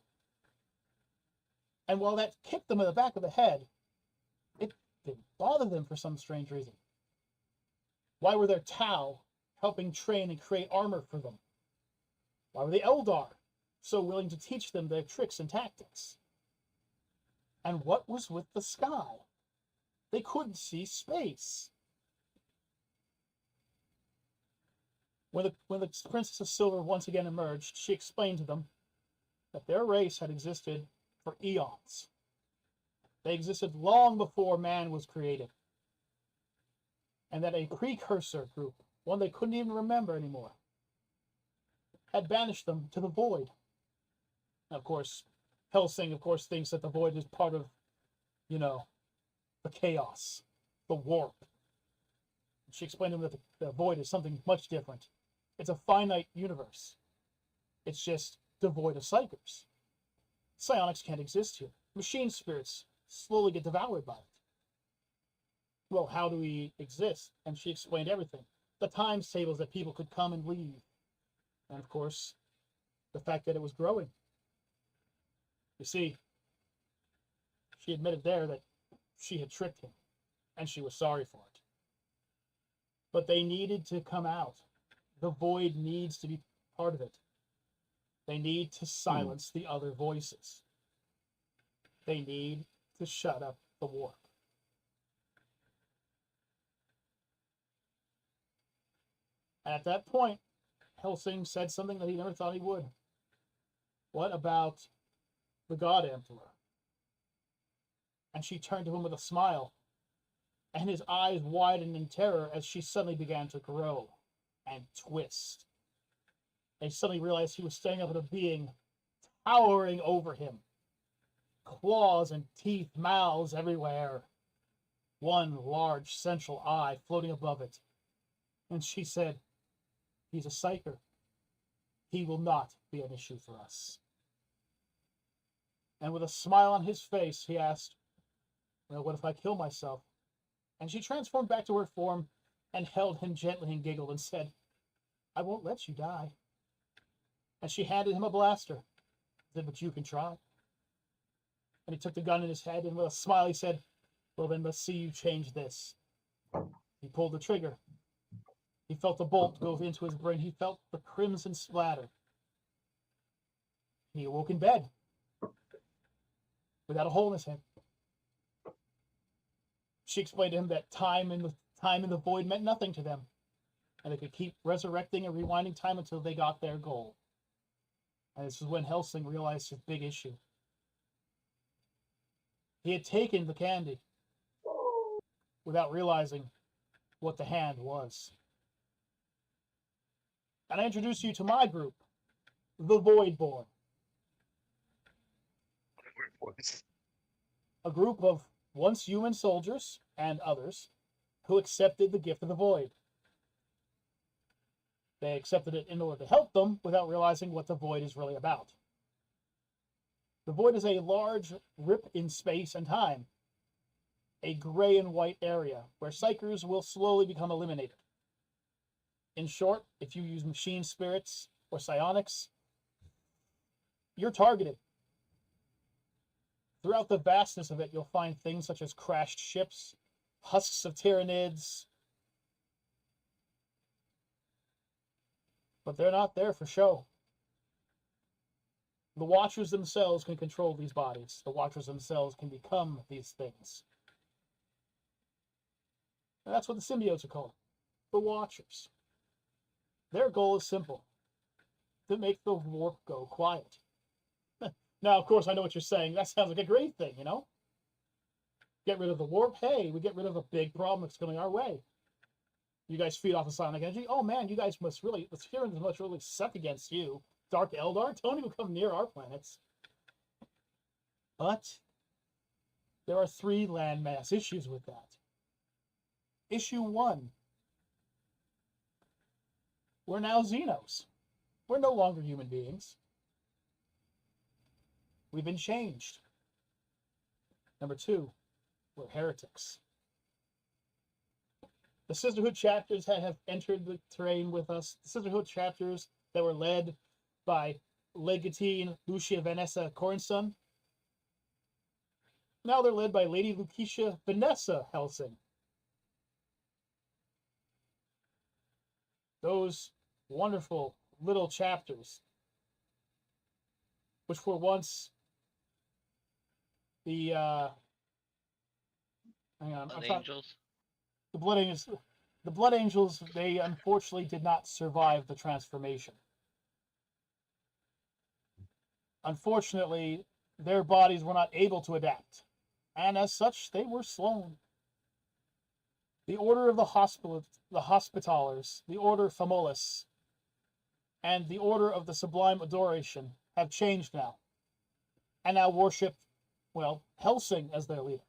And while that kicked them in the back of the head, it didn't bother them for some strange reason. Why were their Tau helping train and create armor for them? Why were the Eldar so willing to teach them their tricks and tactics? And what was with the sky? They couldn't see space. When the Princess of Silver once again emerged, she explained to them that their race had existed for eons. They existed long before man was created. And that a precursor group, one they couldn't even remember anymore, had banished them to the void. And of course, Helsing, thinks that the void is part of, the chaos, the warp. She explained to them that the void is something much different. It's a finite universe. It's just devoid of psychers. Psionics can't exist here. Machine spirits slowly get devoured by it. Well, how do we exist? And she explained everything. The times tables that people could come and leave. And of course, the fact that it was growing. You see, she admitted there that she had tricked him, and she was sorry for it. But they needed to come out. The void needs to be part of it. They need to silence the other voices. They need to shut up the warp. And at that point, Helsing said something that he never thought he would. What about the God Emperor? And she turned to him with a smile, and his eyes widened in terror as she suddenly began to grow and twist. They suddenly realized he was staring up at a being towering over him. Claws and teeth, mouths everywhere. One large central eye floating above it. And she said, "He's a psyker. He will not be an issue for us." And with a smile on his face, he asked, well, what if I kill myself? And she transformed back to her form and held him gently and giggled and said, I won't let you die. And she handed him a blaster. Said, but you can try. And he took the gun in his head, and with a smile he said, well, then let's see you change this. He pulled the trigger. He felt the bolt go into his brain. He felt the crimson splatter. He awoke in bed without a hole in his head. She explained to him that time in the void meant nothing to them, and they could keep resurrecting and rewinding time until they got their goal. And this is when Helsing realized his big issue. He had taken the candy without realizing what the hand was. And I introduce you to my group, the Voidborn. A group of once human soldiers and others who accepted the gift of the void. They accepted it in order to help them without realizing what the void is really about. The void is a large rip in space and time, a gray and white area where psychers will slowly become eliminated. In short, if you use machine spirits or psionics, you're targeted. Throughout the vastness of it, you'll find things such as crashed ships, husks of tyrannids, but they're not there for show. The Watchers themselves can control these bodies. The Watchers themselves can become these things. And that's what the symbiotes are called, the Watchers. Their goal is simple, to make the warp go quiet. Now, of course, I know what you're saying. That sounds like a great thing, you know? Get rid of the warp. Hey, we get rid of a big problem that's coming our way. You guys feed off the psionic energy. Oh, man, you guys must really, the Spirits must really suck against you. Dark Eldar, don't even come near our planets. But there are 3 landmass issues with that. Issue 1. We're now Xenos. We're no longer human beings. We've been changed. Number 2, we're heretics. The Sisterhood chapters have entered the terrain with us. The Sisterhood chapters that were led by Legatine Lucia Vanessa Cornson. Now they're led by Lady Lucia Vanessa Helsing. Those wonderful little chapters, which were once the Angels. The Blood Angels. The Blood Angels, they unfortunately did not survive the transformation. Unfortunately, their bodies were not able to adapt, and as such, they were slain. The Order of the Hospitallers, the Order Famolis, and the Order of the Sublime Adoration have changed now, and now worship, well, Helsing as their leader.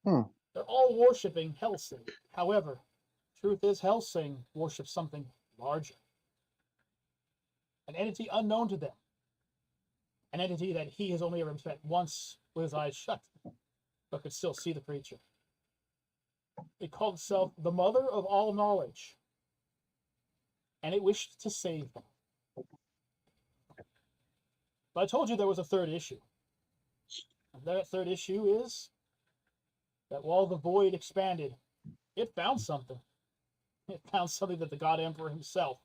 They're all worshipping Helsing. However, truth is Helsing worships something larger. An entity unknown to them. An entity that he has only ever met once with his eyes shut, but could still see the creature. It called itself the Mother of All Knowledge, and it wished to save them. But I told you there was a 3rd issue. And that 3rd issue is that while the void expanded, it found something. It found something that the God Emperor himself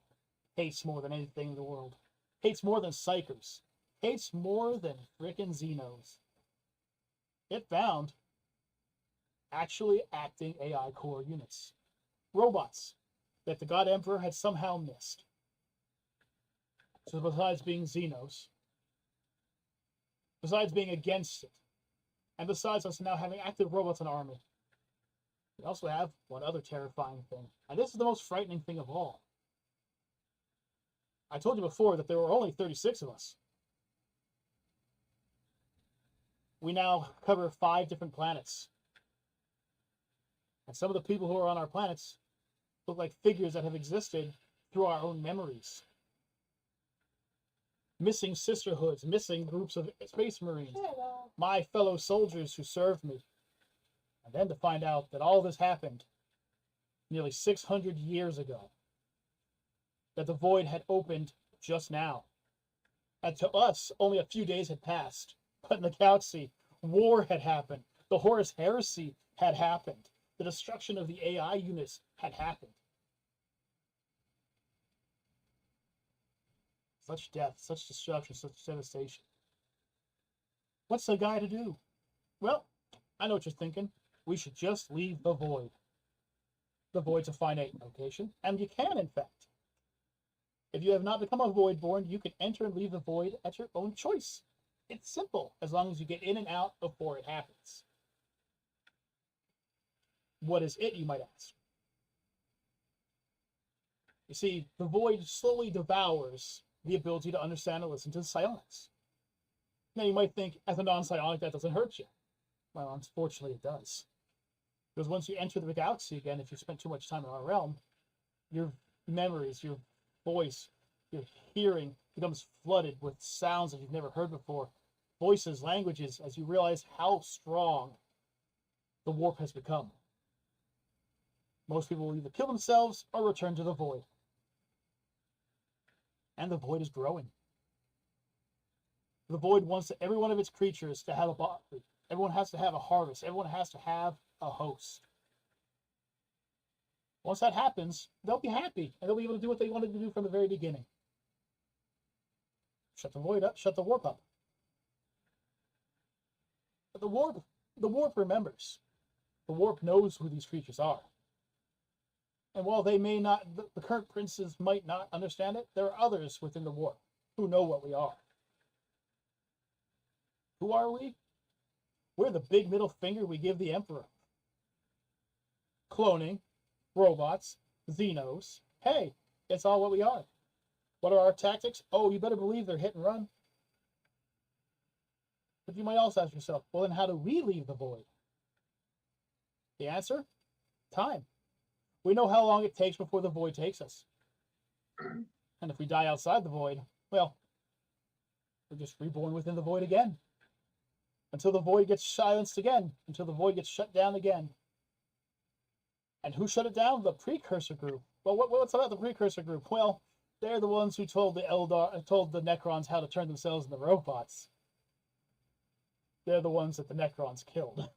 hates more than anything in the world. Hates more than Psychers. Hates more than frickin' Xenos. It found actually acting AI core units. Robots that the God Emperor had somehow missed. So besides being Xenos, besides being against it, and besides us now having active robots in our army, we also have one other terrifying thing. And this is the most frightening thing of all. I told you before that there were only 36 of us. We now cover 5 different planets. And some of the people who are on our planets look like figures that have existed through our own memories. missing sisterhoods, missing groups of Space Marines, my fellow soldiers who served me. And then to find out that all this happened nearly 600 years ago, that the void had opened just now. And to us, only a few days had passed. But in the galaxy, war had happened. The Horus Heresy had happened. The destruction of the AI units had happened. Such death, such destruction, such devastation. What's the guy to do? Well, I know what you're thinking. We should just leave the void. The void's a finite location, and you can, in fact. If you have not become a Voidborn, you can enter and leave the void at your own choice. It's simple, as long as you get in and out before it happens. What is it, you might ask? You see, the void slowly devours the ability to understand and listen to the psionics. Now, you might think, as a non-psionic, that doesn't hurt you. Well, unfortunately, it does. Because once you enter the galaxy again, if you spend too much time in our realm, your memories, your voice, your hearing becomes flooded with sounds that you've never heard before. Voices, languages, as you realize how strong the warp has become. Most people will either kill themselves or return to the void. And the void is growing. The void wants every one of its creatures to have a body. Everyone has to have a harvest. Everyone has to have a host. Once that happens, they'll be happy, and they'll be able to do what they wanted to do from the very beginning. Shut the void up, shut the warp up. But the warp remembers. The warp knows who these creatures are. And while they may not, the current princes might not understand it, there are others within the warp who know what we are. Who are we? We're the big middle finger we give the Emperor. Cloning, robots, Xenos. Hey, it's all what we are. What are our tactics? Oh, you better believe they're hit and run. But you might also ask yourself, well, then how do we leave the void? The answer? Time. We know how long it takes before the void takes us. And if we die outside the void, well, we're just reborn within the void again. Until the void gets silenced again. Until the void gets shut down again. And who shut it down? The precursor group. Well, what's about the precursor group? Well, they're the ones who told the Necrons how to turn themselves into robots. They're the ones that the Necrons killed.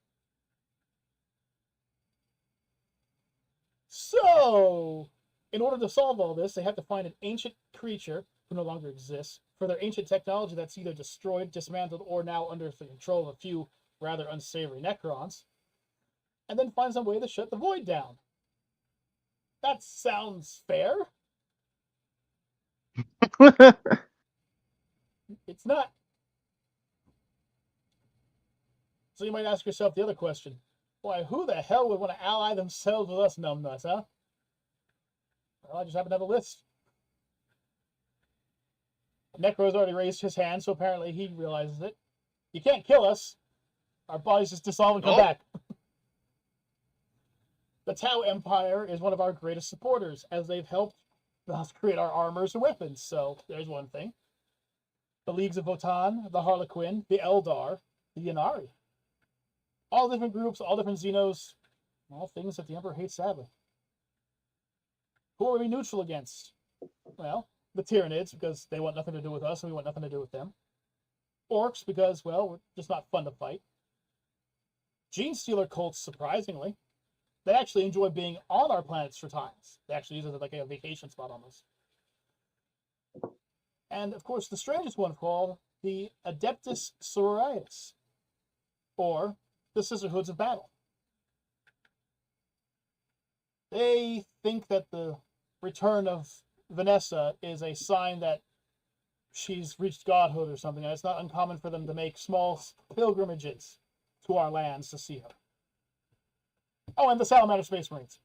So, in order to solve all this, they have to find an ancient creature who no longer exists for their ancient technology that's either destroyed, dismantled, or now under the control of a few rather unsavory Necrons, and then find some way to shut the void down. That sounds fair. It's not. So you might ask yourself the other question. Why, who the hell would want to ally themselves with us numbnuts, huh? Well, I just happen to have a list. Necro's already raised his hand, so apparently he realizes it. You can't kill us. Our bodies just dissolve and come back. The Tau Empire is one of our greatest supporters, as they've helped us create our armors and weapons. So there's one thing. The Leagues of Votan, the Harlequin, the Eldar, the Yanari. All different groups, all different Xenos, all things that the Emperor hates sadly. Who are we neutral against? Well, the Tyranids, because they want nothing to do with us and we want nothing to do with them. Orcs, because, well, we're just not fun to fight. Gene Stealer cults, surprisingly. They actually enjoy being on our planets for times. They actually use it as like a vacation spot almost. And, of course, the strangest one of all, the Adeptus Sororitas, or the Sisterhoods of Battle. They think that the return of Vanessa is a sign that she's reached godhood or something, and it's not uncommon for them to make small pilgrimages to our lands to see her. Oh, and the Salamander Space Marines.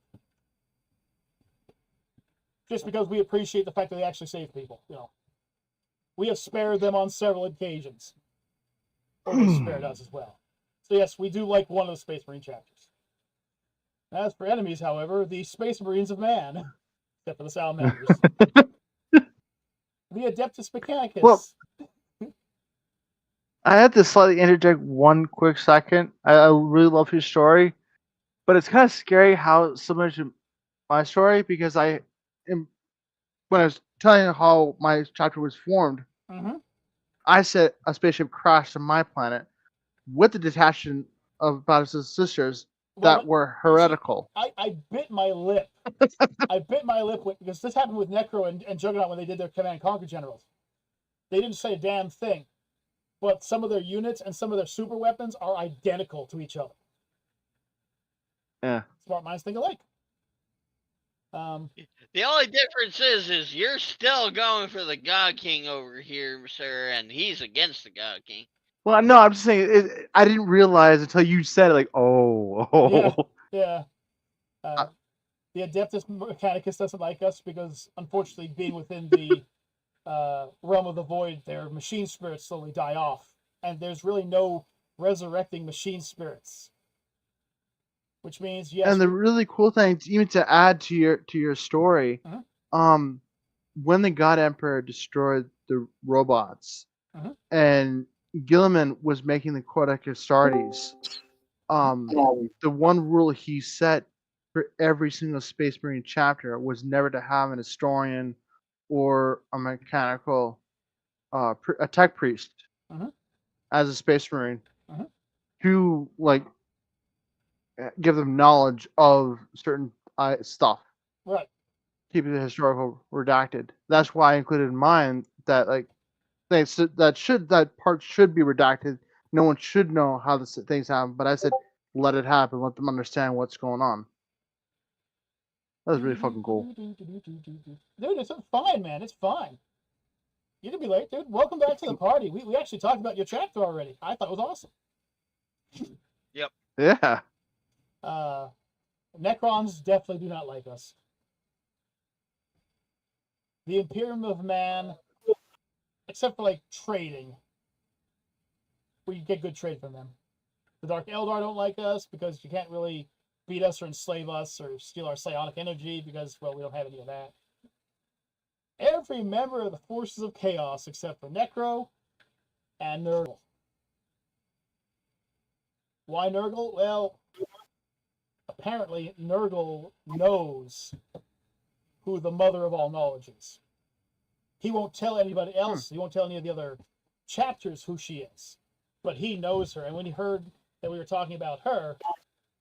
Just because we appreciate the fact that they actually save people, you know. We have spared them on several occasions. Or they spared us as well. So yes, we do like one of the Space Marine chapters. As for enemies, however, the Space Marines of Man, except for the Salamanders. The Adeptus Mechanicus. Well, I had to slightly interject one quick second. I really love his story, but it's kind of scary how similar to my story because am, when I was telling you how my chapter was formed, Mm-hmm. I said a spaceship crashed on my planet with the detachment of Battles's sisters Well, that were see, heretical. I bit my lip. I bit my lip because this happened with Necro and Juggernaut when they did their Command and Conquer generals. They didn't say a damn thing, but some of their units and some of their super weapons are identical to each other. Yeah. Smart minds think alike. Um, The only difference is you're still going for the God King over here, sir, and he's against the God King. Well, no, I'm just saying. I didn't realize until you said it. Like, yeah, oh. yeah. The Adeptus Mechanicus doesn't like us because, unfortunately, being within the realm of the void, their machine spirits slowly die off, and there's really no resurrecting machine spirits. Which means, yes. And the really cool thing, even to add to your story, when the God Emperor destroyed the robots, and Gilliman was making the Codex Astartes, the one rule he set for every single Space Marine chapter was never to have an historian or a mechanical, a tech priest as a Space Marine to give them knowledge of certain stuff. Right. Keeping the historical redacted. That's why I included in mine that that part should be redacted. No one should know how this things happen. But I said let it happen. Let them understand what's going on. That was really fucking cool. Dude, it's fine, man. It's fine. You can be late, dude. Welcome back to the party. We actually talked about your chapter already. I thought it was awesome. Yep. Yeah. Necrons definitely do not like us. The Imperium of Man, except for like trading, we get good trade from them. The Dark Eldar don't like us because you can't really beat us or enslave us or steal our psionic energy because, well, we don't have any of that. Every member of the Forces of Chaos except for Necro and Nurgle. Why Nurgle? Well, apparently Nurgle knows who the mother of all knowledge is. He won't tell anybody else. He won't tell any of the other chapters who she is. But he knows her. And when he heard that we were talking about her,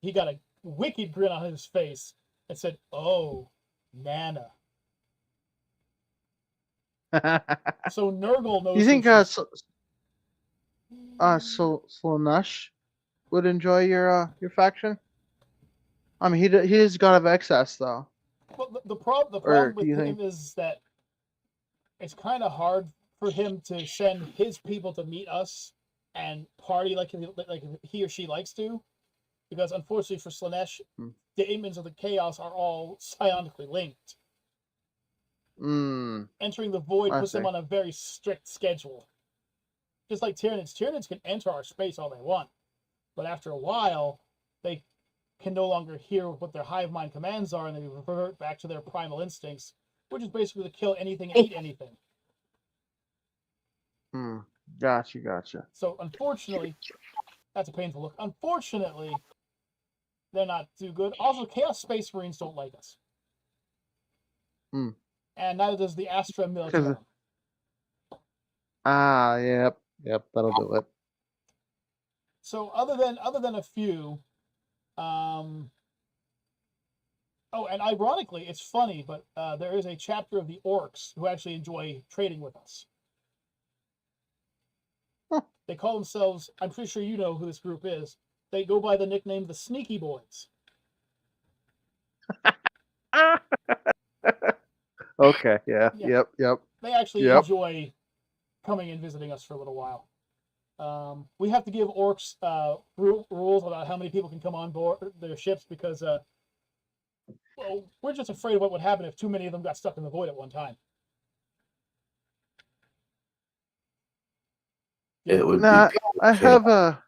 he got a wicked grin on his face and said, "Oh, Nana." So Nurgle knows. You think Slaanesh would enjoy your faction? I mean, he is God of Excess though. Well, the problem with him is that it's kind of hard for him to send his people to meet us and party like he or she likes to, because unfortunately for Slaanesh, the demons of the chaos are all psionically linked. Entering the void puts them on a very strict schedule. Just like Tyranids. Tyranids can enter our space all they want, but after a while, they can no longer hear what their hive mind commands are, and they revert back to their primal instincts, which is basically to kill anything and eat anything. Gotcha. So unfortunately, that's a painful look. Unfortunately, they're not too good. Also, Chaos Space Marines don't like us. And neither does the Astra Militarum. Yep, that'll do it. So other than a few, oh, and ironically, it's funny, but there is a chapter of the Orcs who actually enjoy trading with us. They call themselves, I'm pretty sure you know who this group is. They go by the nickname the Sneaky Boys. Okay, yeah. Yep. They actually enjoy coming and visiting us for a little while. We have to give Orcs rules about how many people can come on board their ships because, well, we're just afraid of what would happen if too many of them got stuck in the void at one time. It would now, be I have a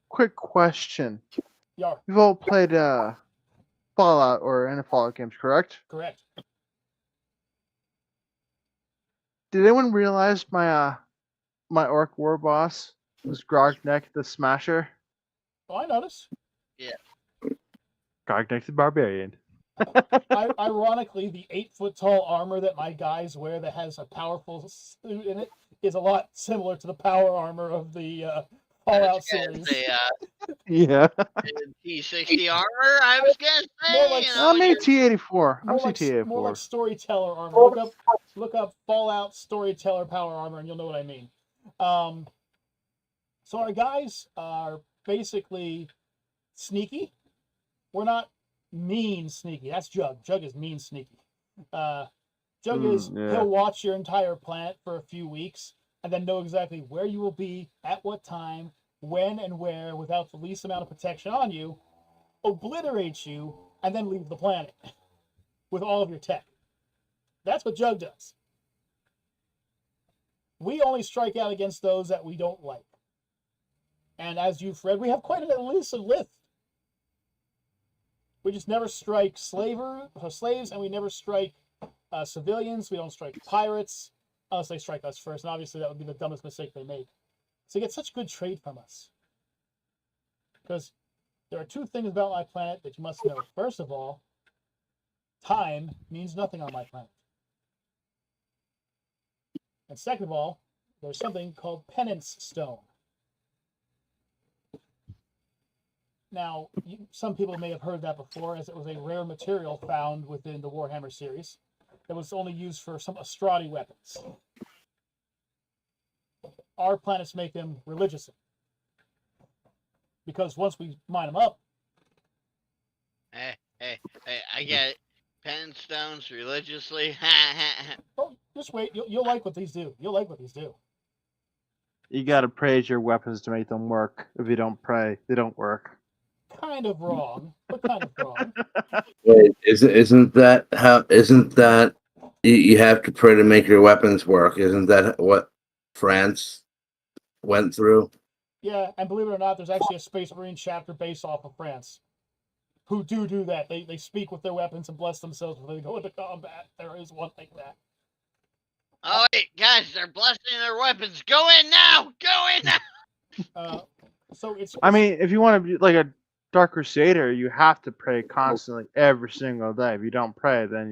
quick question. Yar. You've all played Fallout or any Fallout games, correct? Correct. Did anyone realize my my orc war boss Was Grogneck the Smasher? Oh, I noticed. Yeah. Grogneck the Barbarian. Ironically, the 8-foot tall armor that my guys wear that has a powerful suit in it is a lot similar to the power armor of the I was Fallout gonna series. say Yeah. T60 armor. I was gonna More say, like you know, I'm a you're T84. I'm more a like T84. storyteller armor. Look up Fallout storyteller power armor, and you'll know what I mean. So our guys are basically sneaky. We're not mean sneaky. That's Jug. Jug is mean sneaky. Jug is Yeah. he'll watch your entire planet for a few weeks and then know exactly where you will be, at what time, when and where, without the least amount of protection on you, obliterate you, and then leave the planet with all of your tech. That's what Jug does. We only strike out against those that we don't like. And as you've read, we have quite an elusive list. We just never strike slaves, and we never strike civilians. We don't strike pirates unless they strike us first. And obviously, that would be the dumbest mistake they made. So you get such good trade from us. Because there are two things about my planet that you must know. First of all, time means nothing on my planet. And second of all, there's something called penance stone. Now, some people may have heard that before, as it was a rare material found within the Warhammer series that was only used for some Astrati weapons. Our planets make them religiously, because once we mine them up, Hey, I get it. Pen stones religiously. oh, just wait. You'll like what these do. You'll like what these do. You gotta praise your weapons to make them work. If you don't pray, they don't work. Kind of wrong, but kind of wrong. Wait, isn't that how? Isn't that you have to pray to make your weapons work? Isn't that what France went through? Yeah, and believe it or not, there's actually a Space Marine chapter based off of France who do that. They speak with their weapons and bless themselves before they go into combat. There is one like that. Oh wait, guys, they're blessing their weapons. Go in now. Go in now. So it's I mean, if you want to be like a Dark Crusader, you have to pray constantly every single day. If you don't pray, then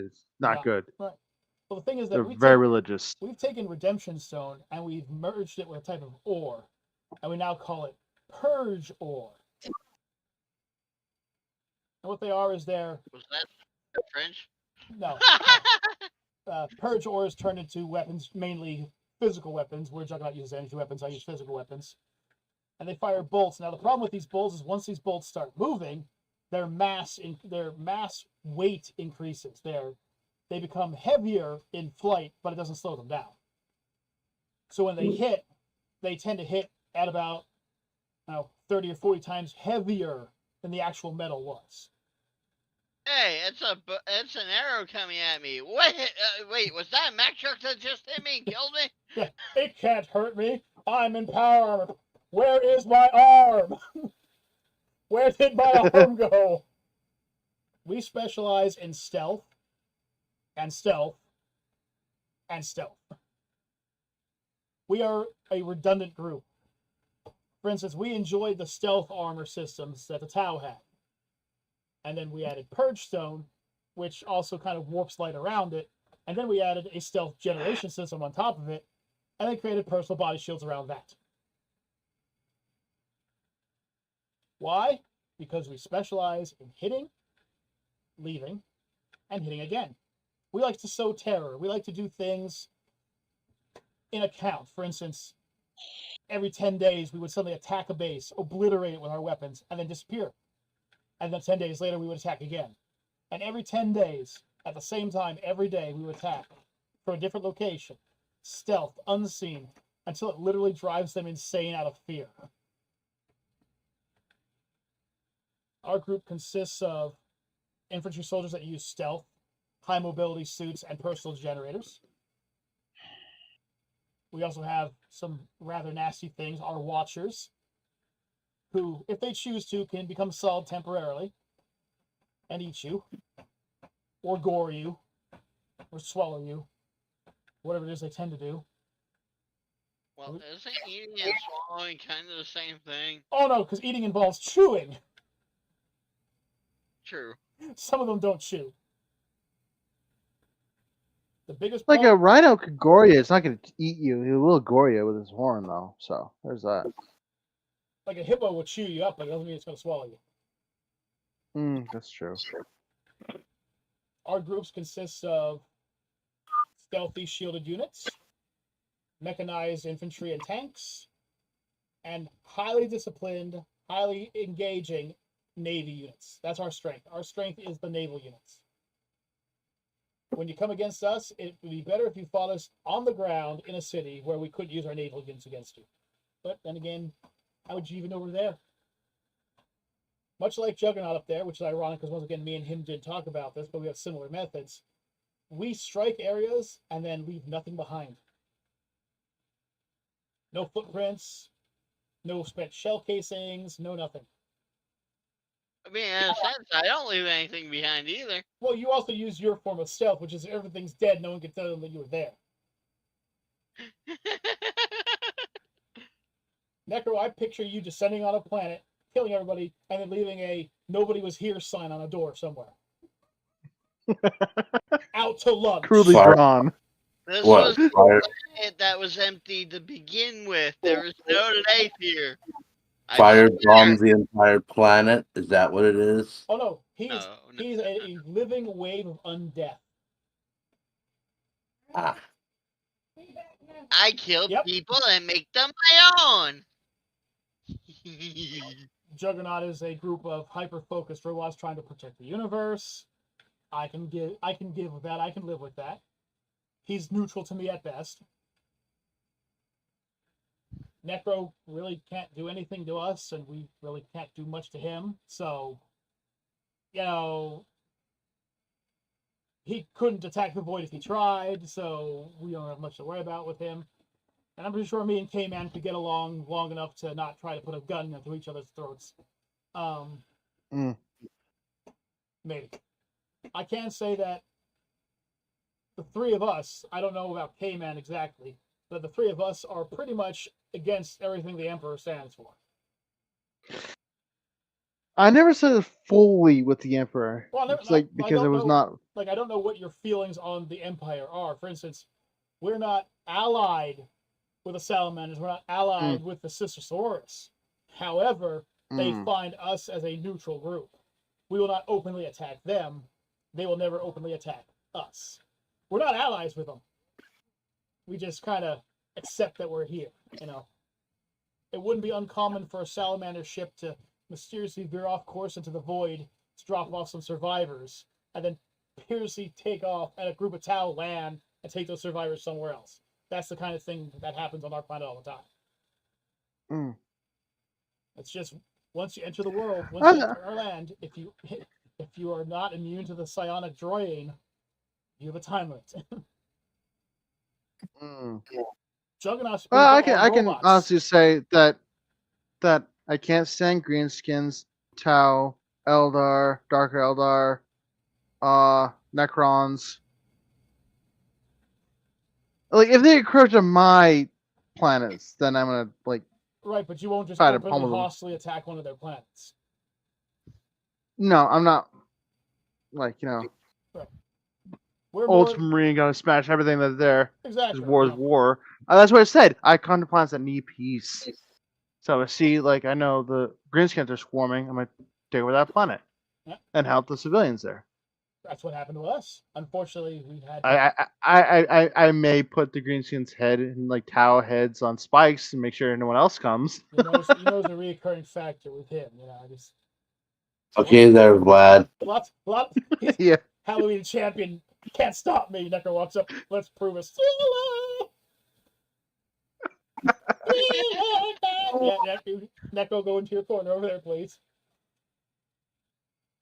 it's not good. Right. Well, the thing is that They're very religious. we've taken Redemption Stone and we've merged it with a type of ore, and we now call it Purge Ore. And what they are is Was that French? no. Purge ore is turned into weapons, mainly physical weapons. Where Juggernaut uses energy weapons, I use physical weapons. And they fire bolts. Now the problem with these bolts is once these bolts start moving, their mass weight increases. They become heavier in flight, but it doesn't slow them down. So when they hit, they tend to hit at about 30 or 40 times heavier than the actual metal was. Hey, it's an arrow coming at me. Wait, was that a Mack truck that just hit me and killed me? Yeah, it can't hurt me. I'm in power armor. Where is my arm? Where did my arm go? We specialize in stealth, and stealth, and stealth. We are a redundant group. For instance, we enjoyed the stealth armor systems that the Tau had. And then we added Purge Stone, which also kind of warps light around it. And then we added a stealth generation system on top of it, and then created personal body shields around that. Why? Because we specialize in hitting, leaving, and hitting again. We like to sow terror. We like to do things in a count. For instance, every 10 days, we would suddenly attack a base, obliterate it with our weapons, and then disappear. And then 10 days later, we would attack again. And every 10 days, at the same time, every day, we would attack from a different location, stealth, unseen, until it literally drives them insane out of fear. Our group consists of infantry soldiers that use stealth, high mobility suits, and personal generators. We also have some rather nasty things, our watchers, who, if they choose to, can become solid temporarily and eat you, or gore you, or swallow you, whatever it is they tend to do. Well, isn't eating and swallowing kind of the same thing? Oh no, because eating involves chewing. True. Some of them don't chew. The biggest Like a problem, rhino could gore you. It's not going to eat you. He will gore you with his horn, though. So there's that. like a hippo will chew you up, but it doesn't mean it's going to swallow you. That's true. Our groups consist of stealthy shielded units, mechanized infantry and tanks, and highly disciplined, highly engaging Navy units. That's our strength. Our strength is the naval units. When you come against us, it would be better if you fought us on the ground in a city where we could use our naval units against you. But then again, how would you even over there? Much like Juggernaut up there, which is ironic because once again, me and him did talk about this, but we have similar methods. We strike areas and then leave nothing behind. No footprints, no spent shell casings, no nothing. I mean, in a sense, I don't leave anything behind either. Well, you also use your form of stealth, which is everything's dead, no one can tell them that you were there. Necro, I picture you descending on a planet, killing everybody, and then leaving a "nobody was here" sign on a door somewhere. Out to lunch. Crudely Fire. drawn. This What? was the Fire, planet that was empty to begin with. There was no life here. fire bombs the entire planet? Is that what it is? Oh no, he's No. a living wave of undeath. Ah, I kill Yep. people and make them my own. Juggernaut is a group of hyper-focused robots trying to protect the universe. I can give with that. I can live with that. He's neutral to me at best. Necro really can't do anything to us, and we really can't do much to him. So, you know, he couldn't attack the Void if he tried, so we don't have much to worry about with him. And I'm pretty sure me and K-Man could get along long enough to not try to put a gun into each other's throats. Maybe. I can say that the three of us, I don't know about K-Man exactly, but the three of us are pretty much against everything the Emperor stands for. I never said it fully with the Emperor. Well, It's like because it was not. Like, I don't know what your feelings on the Empire are. For instance, we're not allied with the Salamanders. We're not allied with the Sistosaurus. However, they find us as a neutral group. We will not openly attack them. They will never openly attack us. We're not allies with them. We just kind of accept that we're here, you know. It wouldn't be uncommon for a Salamander ship to mysteriously veer off course into the void to drop off some survivors, and then fiercely take off at a group of Tau land and take those survivors somewhere else. That's the kind of thing that happens on our planet all the time. It's just once you enter the world, once you enter our land, if you are not immune to the psionic droid, you have a time limit. Juggernaut. Well, I can honestly say that I can't stand greenskins, Tau, Eldar, Dark Eldar, Necrons. Like if they encroach on my planets, then I'm gonna like. Right, but you won't just try to openly pummel them. hostily attack one of their planets. No, I'm not. Like Right. We're more, Ultramarine gotta smash everything that's there. exactly. Because war is war. That's what I said. I come to planets that need peace. So I see, like, I know the greenskins are swarming. I'm gonna take over that planet and help the civilians there. That's what happened to us. Unfortunately, we had. I may put the greenskins' head in like Tau heads on spikes and make sure no one else comes. You know, it's a reoccurring factor with him. You know, I just. okay, there, Vlad. Lots. Yeah. Halloween champion can't stop me. Necro walks up. Let's prove it. Yeah, Necro, go into your corner over there, please.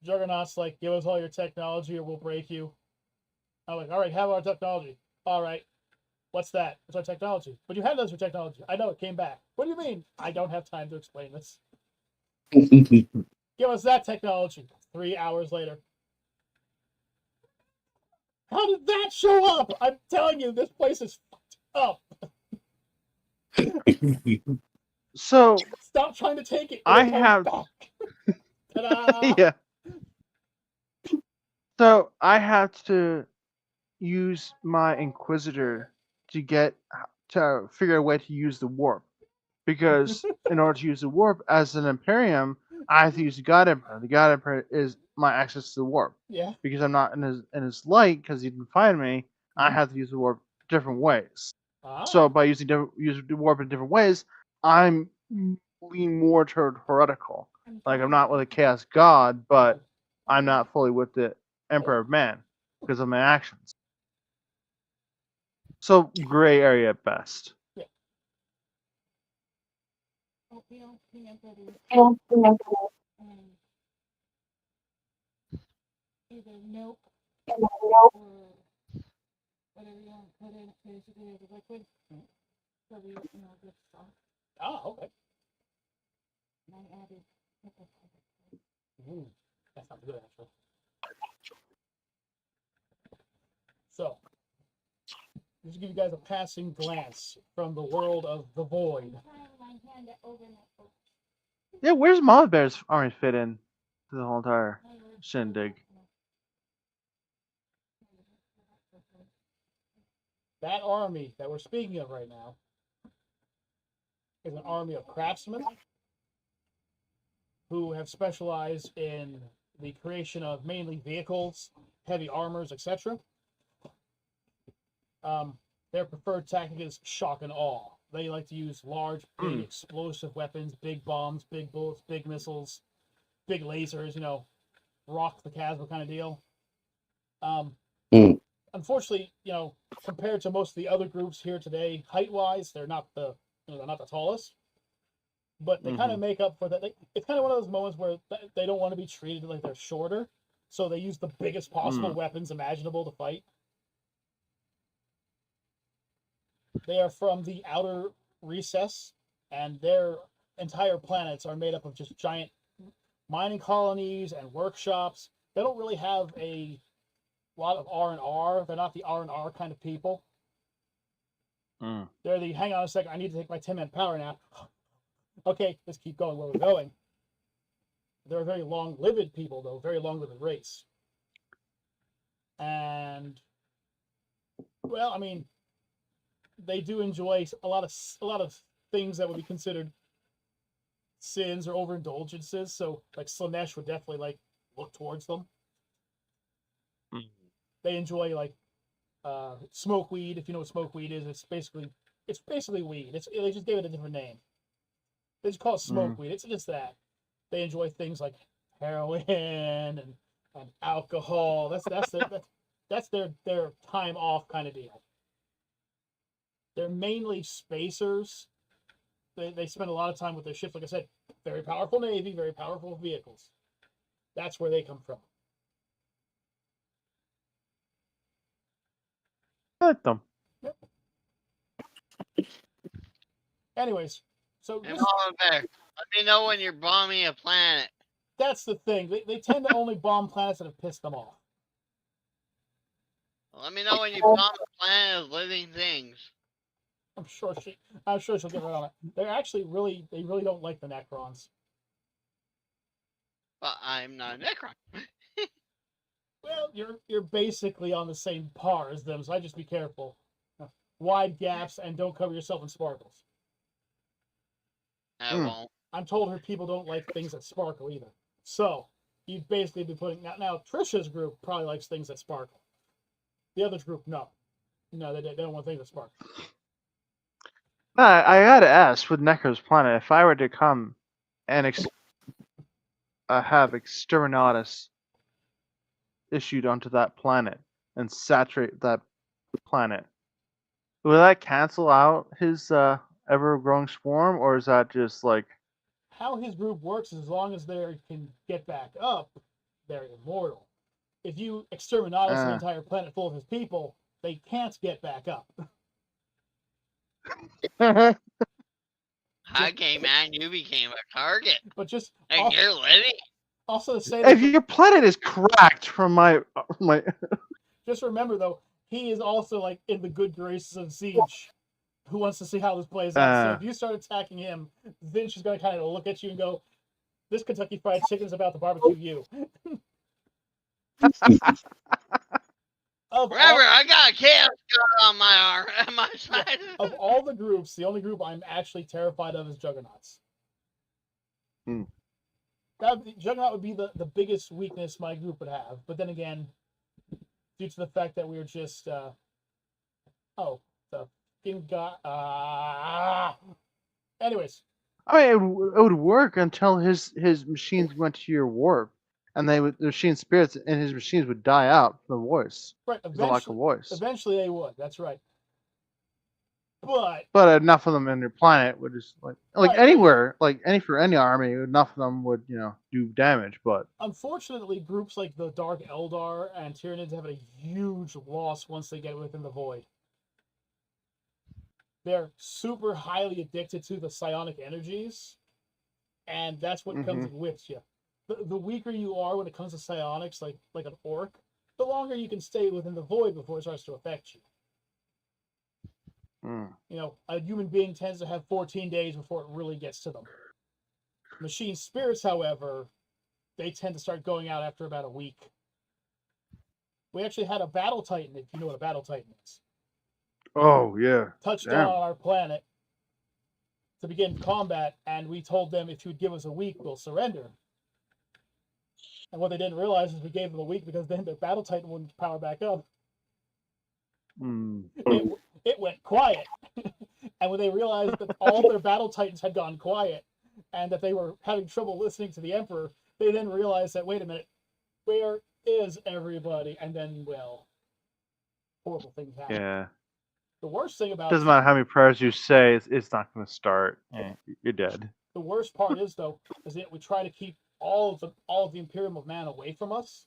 Juggernaut's like, give us all your technology or we'll break you. I'm like, all right, have our technology. All right. What's that? It's our technology. But you had us your technology. I know, it came back. What do you mean? I don't have time to explain this. Give us that technology. 3 hours later. How did that show up? I'm telling you, this place is fucked up. So Stop trying to take it. I It'll come have back. Ta-da! yeah. So I have to use my Inquisitor to figure a way to use the warp. Because in order to use the warp as an Imperium, I have to use the God Emperor. The God Emperor is my access to the warp. Yeah. Because I'm not in his light, because he didn't find me, I have to use the warp different ways. Ah. So by using the warp in different ways, I'm leaning more toward heretical. Like I'm not with a chaos god, but I'm not fully with the Emperor of Man because of my actions. So gray area at best. Yeah. Either milk or whatever you want to put in, basically as a liquid. So we, get strong. Ah, okay. And I added. That sounds good, actually. So, just to give you guys a passing glance from the world of the void. Yeah, where's Mama Bear's army fit in to the whole entire shindig? That army that we're speaking of right now is an army of craftsmen who have specialized in the creation of mainly vehicles, heavy armors, etc. Their preferred tactic is shock and awe. They like to use large, big, explosive weapons, big bombs, big bullets, big missiles, big lasers, rock the chasm kind of deal. Unfortunately, compared to most of the other groups here today, height-wise, they're not the tallest. But they kind of make up for that. It's kind of one of those moments where they don't want to be treated like they're shorter, so they use the biggest possible weapons imaginable to fight. They are from the outer recess, and their entire planets are made up of just giant mining colonies and workshops. They don't really have a lot of R&R. They're not the R&R kind of people. They're the, hang on a second, I need to take my 10-minute power nap. Okay, let's keep going where we're going. They're a very long-lived people, though, very long-lived race. And, well, I mean, they do enjoy a lot of things that would be considered sins or overindulgences. So, like, Slanesh would definitely look towards them. They enjoy smoke weed. If you know what smoke weed is, it's basically weed. They just gave it a different name. They just call it smoke weed. It's just that. They enjoy things like heroin and alcohol. That's their time off kind of deal. They're mainly spacers. They spend a lot of time with their ships. Like I said, very powerful navy, very powerful vehicles. That's where they come from. I like them. Yep. Anyways, so And Mama Bear, let me know when you're bombing a planet. That's the thing. They tend to only bomb planets that have pissed them off. Let me know when you bomb a planet of living things. I'm sure she'll get right on it. They really don't like the Necrons. But I'm not a Necron. Well, you're basically on the same par as them, so I just be careful. Wide gaps and don't cover yourself in sparkles. I won't. I'm told her people don't like things that sparkle either. So you'd basically be putting now Trisha's group probably likes things that sparkle. The other group, no, they don't want things that sparkle. I gotta ask, with Necro's planet, if I were to come and have Exterminatus issued onto that planet and saturate that planet, will that cancel out his ever-growing swarm, or is that just like... How his group works is as long as they can get back up, they're immortal. If you Exterminatus an entire planet full of his people, they can't get back up. Okay, man, you became a target. But just and you're living. Also to say if your planet is cracked from my just remember though, he is also in the good graces of Siege. who wants to see how this plays out. So Uh. if you start attacking him, then she's going to kind of look at you and go, "This Kentucky Fried Chicken is about to barbecue you." Remember, I got a chaos god on my arm, on my side. Yeah, of all the groups, the only group I'm actually terrified of is Juggernauts. Juggernaut would be the biggest weakness my group would have. But then again, due to the fact that we were just, the fucking god. Anyways. I mean, it would work until his machines went to your warp, and the machine spirits in his machines would die out from the voice. Right, the lack of voice. Eventually they would. That's right. But enough of them in their planet would just like right, anywhere, like for any army, enough of them would do damage. But unfortunately, groups like the Dark Eldar and Tyranids have a huge loss once they get within the void. They're super highly addicted to the psionic energies, and that's what comes and whips you. The weaker you are when it comes to psionics, like an orc, the longer you can stay within the void before it starts to affect you. A human being tends to have 14 days before it really gets to them. Machine spirits, however, they tend to start going out after about a week. We actually had a battle titan, if you know what a battle titan is. Oh, yeah. Touched down on our planet to begin combat, and we told them if you would give us a week, we'll surrender. And what they didn't realize is we gave them a week because then their battle titan wouldn't power back up. It went quiet. And when they realized that all their battle titans had gone quiet and that they were having trouble listening to the Emperor, they then realized that, wait a minute, where is everybody? And then, well, horrible things happen. Yeah. The worst thing about doesn't matter how many prayers you say, it's not going to start. You're dead. The worst part is, though, is that we try to keep all of the Imperium of Man away from us,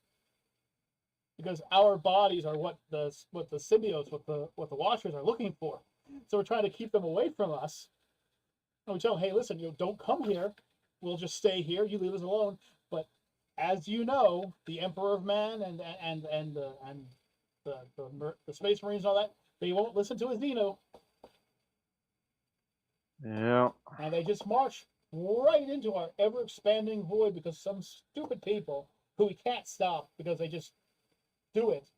because our bodies are what the symbiotes, what the Watchers are looking for. So we're trying to keep them away from us. And we tell them, hey, listen, don't come here. We'll just stay here. You leave us alone. But as you know, the Emperor of Man and the Space Marines and all that, they won't listen to his Dino. Yeah. And they just march right into our ever-expanding void because some stupid people who we can't stop because they just do it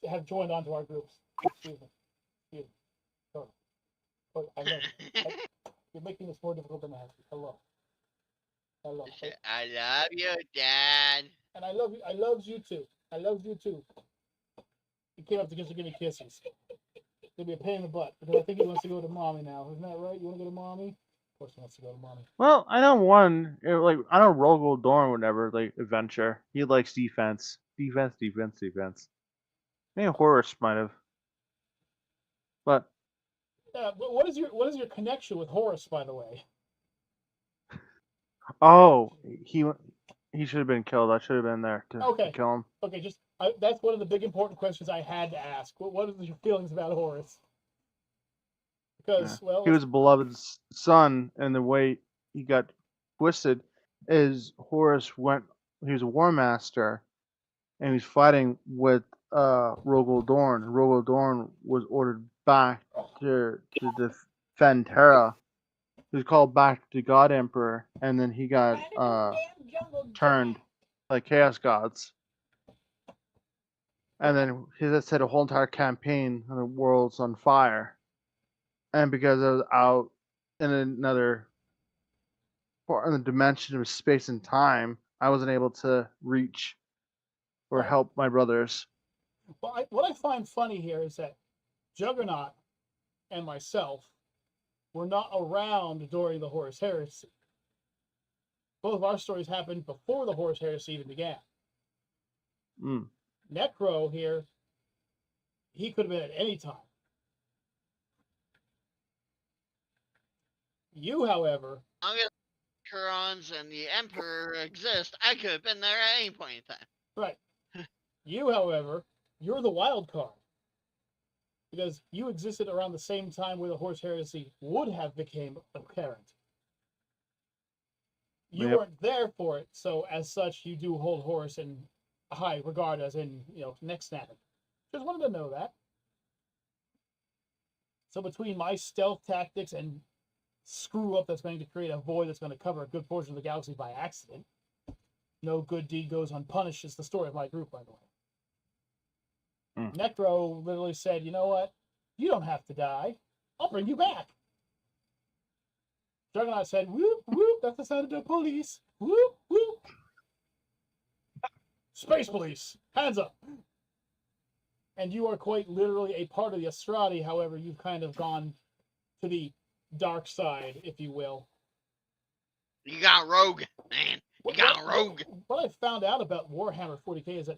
have joined onto our groups. Excuse me. Sorry. But I love you. You're making this more difficult than it has to be. Hello. I love you, Dad. And I love you. I love you too. I love you too. He came up to give me kisses. It'll be a pain in the butt because I think he wants to go to mommy now. Isn't that right? You want to go to mommy? Of course he wants to go to mommy. Well, I know one. I know Rogel Dorn would never adventure. He likes defense. Defense. Maybe Horus might have. But but what is your connection with Horus, by the way? Oh, he should have been killed. I should have been there to kill him. Okay, that's one of the big important questions I had to ask. What are your feelings about Horus? Because he was a beloved son, and the way he got twisted is Horus went. He was a war master, and he was fighting with Rogel Dorn. Rogel Dorn was ordered back to defend Terra. He was called back to God Emperor, and then he got turned like Chaos Gods. And then he set a whole entire campaign, and the world's on fire. And because I was out in another part in the dimension of space and time, I wasn't able to reach or help my brothers. Well, what I find funny here is that Juggernaut and myself were not around during the Horus Heresy. Both of our stories happened before the Horus Heresy even began. Necro here, he could have been at any time. You, however, as long as Kurons and the Emperor exist, I could have been there at any point in time. Right. You, however, you're the wild card. Because you existed around the same time where the Horus Heresy would have became apparent. You weren't there for it, so as such, you do hold Horus in high regard, as in, neck snapping. Just wanted to know that. So between my stealth tactics and screw up that's going to create a void that's going to cover a good portion of the galaxy by accident, no good deed goes unpunished is the story of my group, by the way. Necro literally said, you know what? You don't have to die. I'll bring you back. Juggernaut said, whoop, whoop, that's the sound of the police. Whoop, whoop. Space police, hands up. And you are quite literally a part of the Astrati, however, you've kind of gone to the dark side, if you will. You got rogue, man. You got rogue. What I found out about Warhammer 40k is that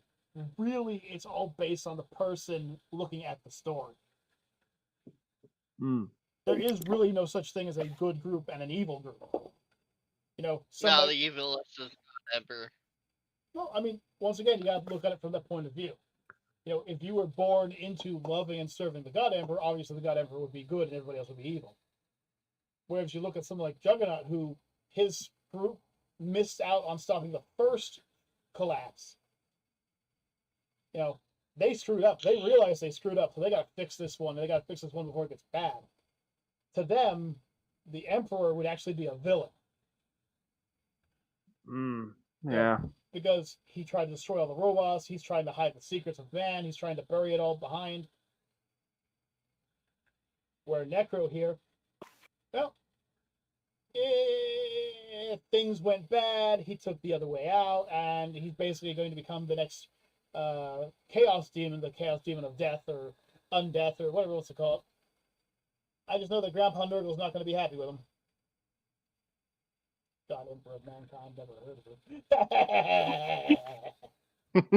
really it's all based on the person looking at the story. There is really no such thing as a good group and an evil group. You know, No, the evil is not ever. Well, I mean, once again, you got to look at it from that point of view. You know, if you were born into loving and serving the God Emperor, obviously the God Emperor would be good and everybody else would be evil. Whereas you look at someone like Juggernaut, who his group missed out on stopping the first collapse. You know, they screwed up. They realized they screwed up, so they got to fix this one. They got to fix this one before it gets bad. To them, the Emperor would actually be a villain. Yeah. Because he tried to destroy all the robots. He's trying to hide the secrets of man. He's trying to bury it all behind. Where Necro here, well, if things went bad, he took the other way out, and he's basically going to become the next Chaos Demon, the Chaos Demon of Death, or Undeath, or whatever else to call it. I just know that Grandpa Nurgle's not going to be happy with him. God, Emperor of Mankind, never heard of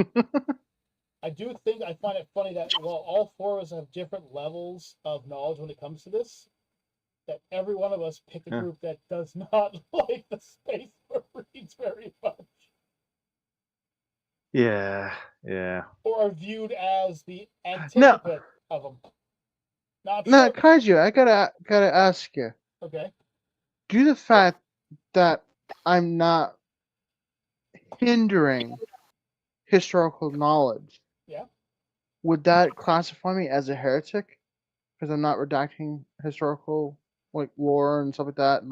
it. I do think I find it funny that while all four of us have different levels of knowledge when it comes to this, that every one of us picked a group that does not like the Space Marines very much. Yeah. Or are viewed as the antipode of them. Now, Kaiju, I gotta ask you. Okay. Due to the fact that I'm not hindering historical knowledge, would that classify me as a heretic? Because I'm not redacting historical lore and stuff like that,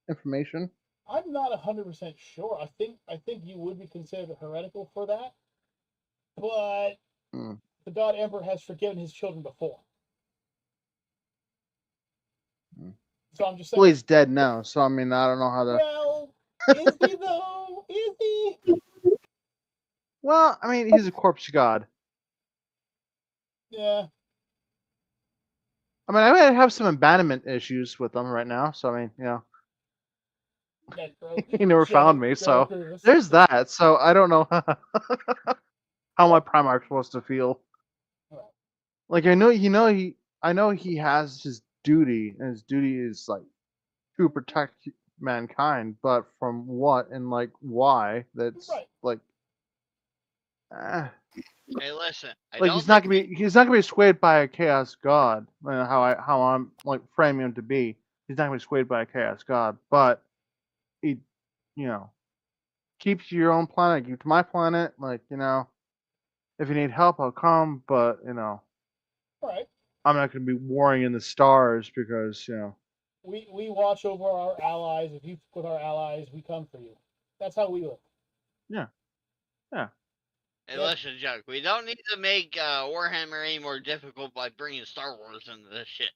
information. I'm not 100% sure. I think you would be considered heretical for that, but the God Emperor has forgiven his children before. So I'm just saying. Well, he's dead now, so I mean, I don't know how to. Well, is he though? Is he? Well, I mean, he's a corpse god. Yeah. I mean, I might have some abandonment issues with him right now, so I mean, he never found me, so there's that. So I don't know how my Primarch's supposed to feel. Like I know he has his duty, and his duty is to protect mankind, but from what and why? That's Hey, listen. He's not gonna be swayed by a chaos god. How I'm framing him to be. He's not gonna be swayed by a chaos god, but he, keep to your own planet, keep to my planet. If you need help, I'll come, but Right. I'm not gonna be warring in the stars because we watch over our allies. If you fuck with our allies, we come for you. That's how we live. Yeah. Hey, listen, Chuck. We don't need to make Warhammer any more difficult by bringing Star Wars into this shit.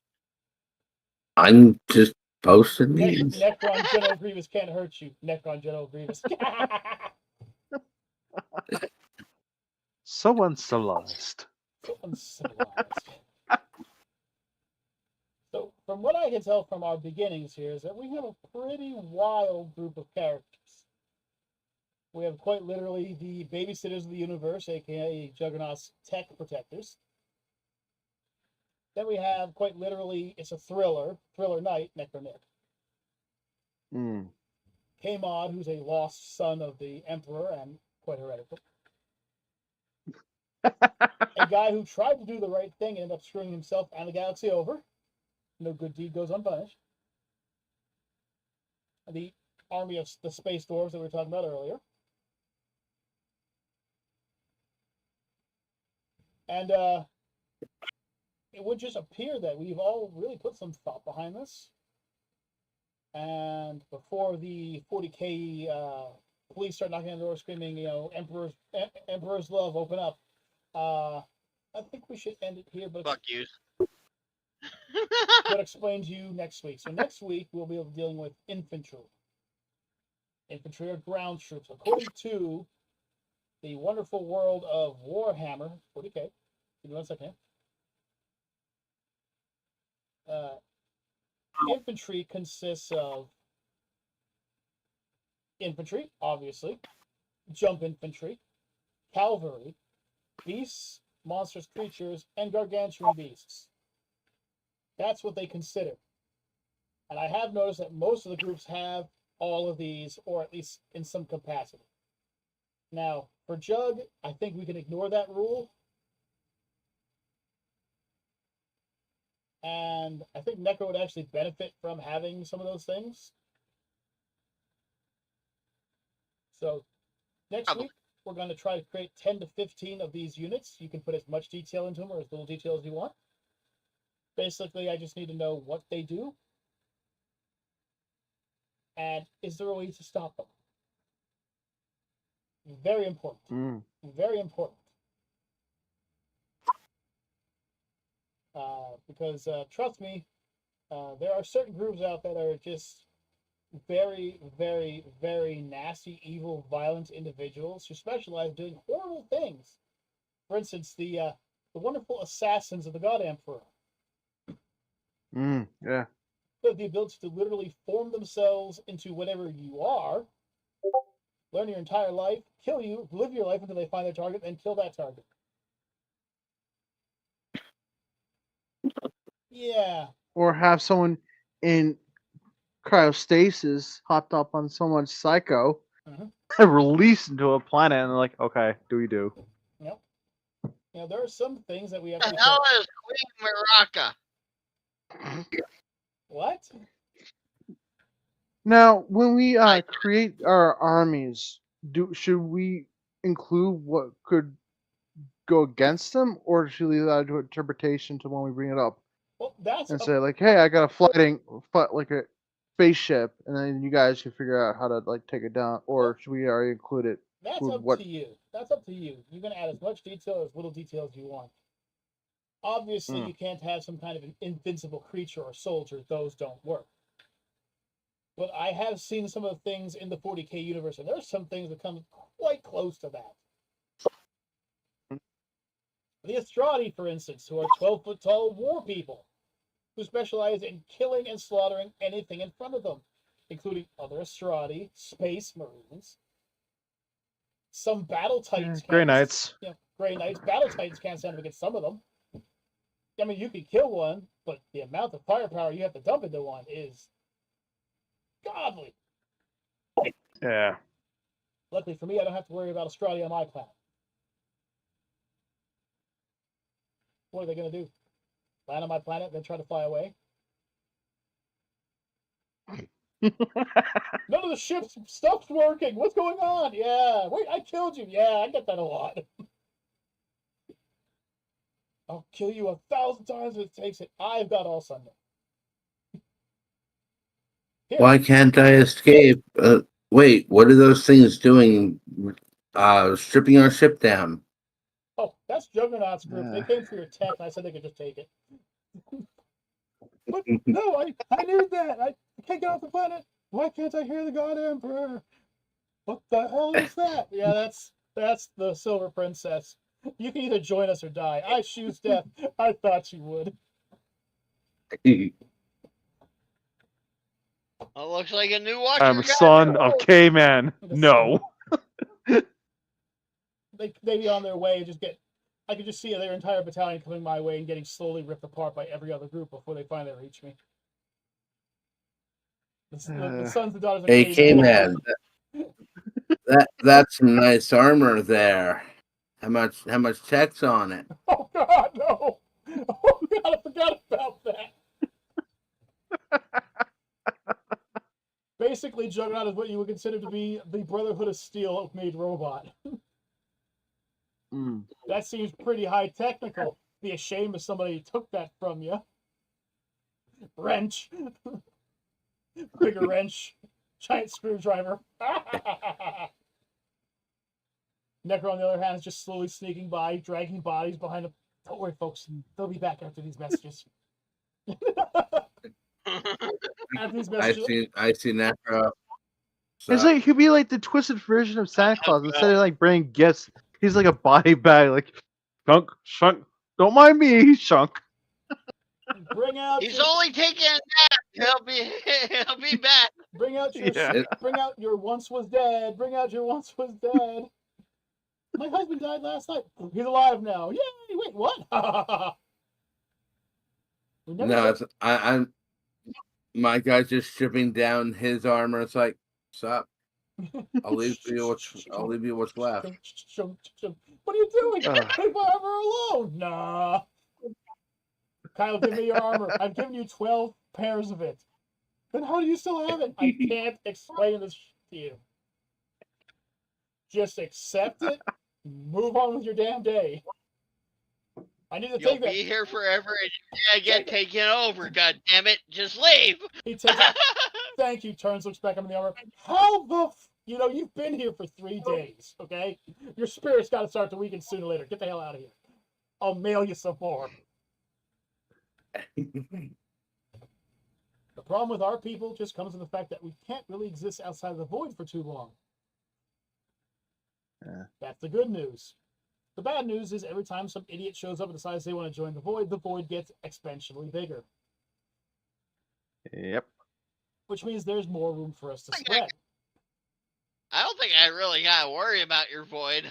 I'm just posting these. Necron General Grievous can't hurt you. Necron General Grievous. So uncivilized. So, from what I can tell from our beginnings here, is that we have a pretty wild group of characters. We have quite literally the babysitters of the universe, aka Juggernaut's tech protectors. Then we have quite literally, it's a thriller knight, Necronic. K-Mod, who's a lost son of the Emperor and quite heretical. A guy who tried to do the right thing and ended up screwing himself and the galaxy over. No good deed goes unpunished. The army of the space dwarves that we were talking about earlier. And it would just appear that we've all really put some thought behind this. And before the 40K police start knocking on the door screaming, Emperor's love, open up. I think we should end it here, but Fuck you. but explain to you next week. So next week we'll be dealing with infantry. Infantry are ground troops. According to the wonderful world of Warhammer 40K. Give me 1 second. Infantry consists of infantry, obviously, jump infantry, cavalry, beasts, monstrous creatures, and gargantuan beasts. That's what they consider. And I have noticed that most of the groups have all of these, or at least in some capacity. Now, for Jug, I think we can ignore that rule. And I think Necro would actually benefit from having some of those things. So next week, we're going to try to create 10 to 15 of these units. You can put as much detail into them or as little detail as you want. Basically, I just need to know what they do. And is there a way to stop them? Very important. Very important. Because trust me, there are certain groups out that are just very, very, very nasty, evil, violent individuals who specialize in doing horrible things. For instance, the wonderful assassins of the God Emperor. Yeah. They have the ability to literally form themselves into whatever you are, learn your entire life, kill you, live your life until they find their target, and kill that target. Yeah. Or have someone in cryostasis hopped up on someone's psycho, released into a planet, and they're like, okay, do we do? Yep. There are some things that we have The to hell is Queen Maraca? What? Now, when we create our armies, should we include what could go against them, or should we leave that to interpretation to when we bring it up? Well, that's and say like, hey, I got like a spaceship, and then you guys can figure out how to like take it down, or should we already include it? That's up to you. That's up to you. You can add as much detail or as little detail as you want. Obviously, you can't have some kind of an invincible creature or soldier. Those don't work. But I have seen some of the things in the 40K universe, and there's some things that come quite close to that. The Astrati, for instance, who are 12-foot tall war people who specialize in killing and slaughtering anything in front of them, including other Astrati, space marines, some battle titans. Grey Knights. Grey Knights. Battle titans can't stand up against some of them. I mean, you can kill one, but the amount of firepower you have to dump into one is godly. Yeah. Luckily for me, I don't have to worry about Astrati on my planet. What are they going to do? Land on my planet and then try to fly away? None of the ship's stuff's working. What's going on? Yeah. Wait, I killed you. Yeah, I get that a lot. I'll kill you 1,000 times if it takes it. I've got all Sunday. Here. Why can't I escape? Wait, what are those things doing? Stripping our ship down. Oh, that's Juggernaut's group. They came for your tech, and I said they could just take it. But no, I need that. I can't get off the planet. Why can't I hear the God Emperor? What the hell is that? Yeah, that's the Silver Princess. You can either join us or die. I choose death. I thought you would. Well, looks like a new watcher. I'm a son of K-Man. No. They be on their way and just get. I could just see their entire battalion coming my way and getting slowly ripped apart by every other group before they finally reach me. The sons and daughters of K-Man. That's some nice armor there. How much tech's on it? Oh God, no! Oh God, I forgot about that. Basically, Juggernaut is what you would consider to be the Brotherhood of Steel made robot. That seems pretty high technical. Be ashamed if somebody took that from you. Wrench. Bigger wrench. Giant screwdriver. Necro, on the other hand, is just slowly sneaking by, dragging bodies behind him. Don't worry, folks. They'll be back after these messages. After these messages. I see Necro. It's like he'd be like the twisted version of Santa Claus. Instead of like bringing gifts, he's like a body bag. Like, shunk. Don't mind me, shunk. Bring out. He's only taking a nap. He'll be back. Bring out your. Yeah. Bring out your once was dead. Bring out your once was dead. My husband died last night. He's alive now. Yay! Wait, what? No, I'm. My guy's just stripping down his armor. It's like, stop. I'll leave you what's left. What are you doing? Leave my armor alone. Nah. Kyle, give me your armor. I've given you 12 pairs of it. Then how do you still have it? I can't explain this to you. Just accept it. Move on with your damn day. I need to You'll take that. be here forever and you're gonna get taken over, god damn it. Just leave. He takes it. Thank you. Turns, looks back up in the armor. How the you've been here for 3 days, okay? Your spirit's got to start to weaken sooner or later. Get the hell out of here. I'll mail you some more. The problem with our people just comes in the fact that we can't really exist outside of the void for too long. Yeah. That's the good news. The bad news is every time some idiot shows up and decides they want to join the void gets exponentially bigger. Yep. Which means there's more room for us to spread. I don't think I really gotta worry about your void.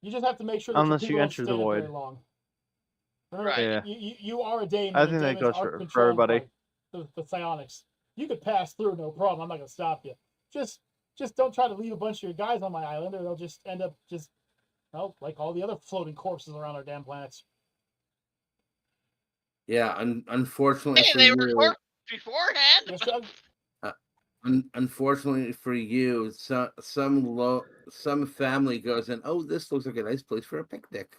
You just have to make sure that Unless people you don't enter stay the there void. very long. Remember, Right. Yeah. You are a daemon. I think that demons goes are for controlled everybody. by the psionics. You could pass through, no problem. I'm not gonna stop you. Just don't try to leave a bunch of your guys on my island, or they'll just end up like all the other floating corpses around our damn planets. Yeah, unfortunately Hey, for they you, were corpses beforehand. Yes, Doug? unfortunately for you, some family goes in. Oh, this looks like a nice place for a picnic.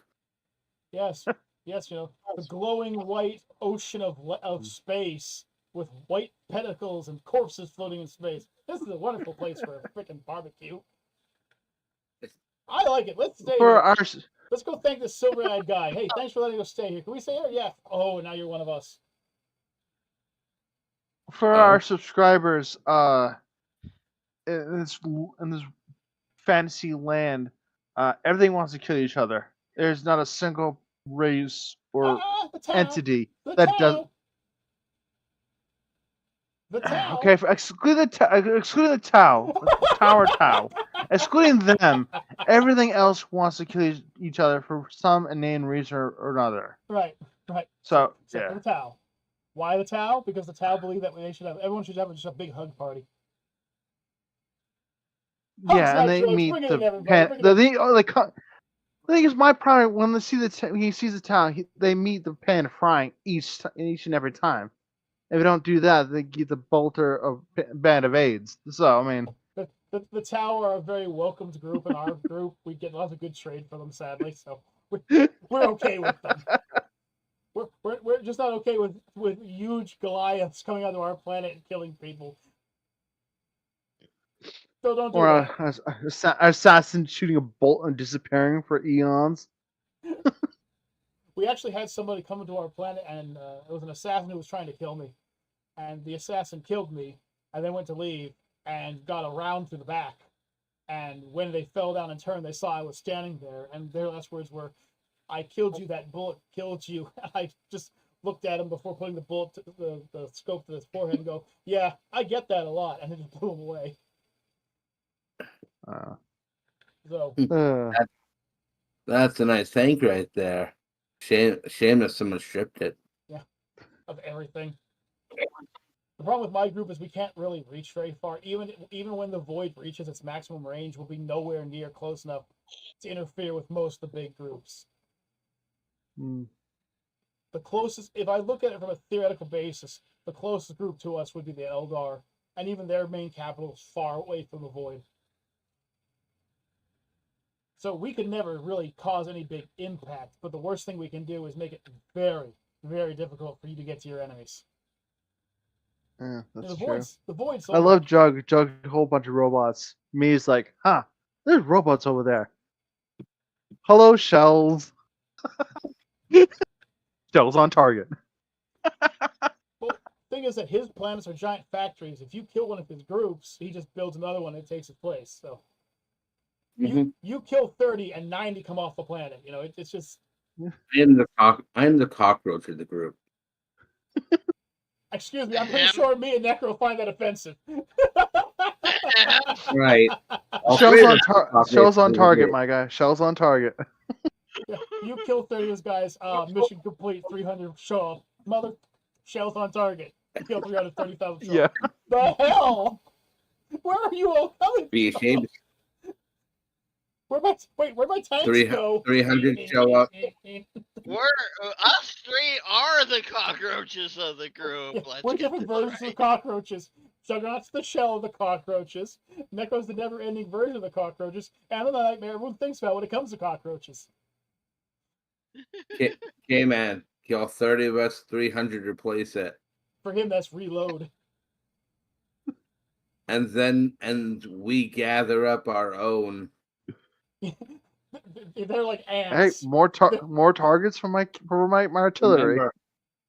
Yes, the glowing white ocean of space with white pentacles and corpses floating in space. This is a wonderful place for a freaking barbecue. I like it. Let's stay For here. our Let's go thank this silver-eyed guy. Hey, thanks for letting us stay here. Can we stay here? Yeah. Oh, now you're one of us. for our subscribers, in this fantasy land, everything wants to kill each other. There's not a single race or the Tau. entity The that Tau. does. The Tau. Okay, excluding the Tau, Tau, excluding them, everything else wants to kill each other for some inane reason or another. Right. So Except for yeah, the Tau. Why the Tau? Because the Tau believe that everyone should have just a big hug party. yeah, and they meet the thing is, my problem when they see when he sees the Tau, they meet the pan frying each and every time. If we don't do that, they get the bolter of band of AIDS. So I mean, the Tau are a very welcomed group in our group. We get lots of good trade for them, sadly. So we're okay with them. We're just not okay with huge Goliaths coming onto our planet and killing people. So don't do or that. an assassin shooting a bolt and disappearing for eons. We actually had somebody come into our planet, and it was an assassin who was trying to kill me. And the assassin killed me, and then went to leave, and got around to the back. And when they fell down and turned, they saw I was standing there, and their last words were, "I killed you, that bullet killed you." And I just looked at him before putting the bullet, the scope to his forehead, and go, "Yeah, I get that a lot," and then just blew him away. So that's a nice tank right there. Shame that someone stripped it. Yeah, of everything. The problem with my group is we can't really reach very far. Even when the void reaches its maximum range, we'll be nowhere near close enough to interfere with most of the big groups. The closest, if I look at it from a theoretical basis, the closest group to us would be the Eldar, and even their main capital is far away from the void. So we could never really cause any big impact, but the worst thing we can do is make it very, very difficult for you to get to your enemies. Yeah, And that's true. the void's I love Jug. Jug, a whole bunch of robots. Me's like, huh, there's robots over there. Hello, shells. Shells on target. Well, thing is that his planets are giant factories. If you kill one of his groups, he just builds another one and takes its place. So you kill 30 and 90 come off the planet. You know, it's just. I'm the cockroach of the group. Excuse me, I'm pretty sure me and Necro find that offensive. Right. Shells on target, my guy. Shells on target. Yeah, you kill 30 of those guys. Mission complete. 300 show off. Mother, shells on target. You kill 330,000 show off. Yeah. The hell? Where are you all coming Be ashamed. Where my tanks go? 300 show up. Us three are the cockroaches of the group. Yeah, we're different versions of the cockroaches. Juggernaut's the shell of the cockroaches. Necro's the never-ending version of the cockroaches. And the nightmare everyone thinks about when it comes to cockroaches. Okay, man. Kill 30 of us, 300 replace it. For him, that's reload. And we gather up our own. They're like ants. Hey, more targets for my artillery.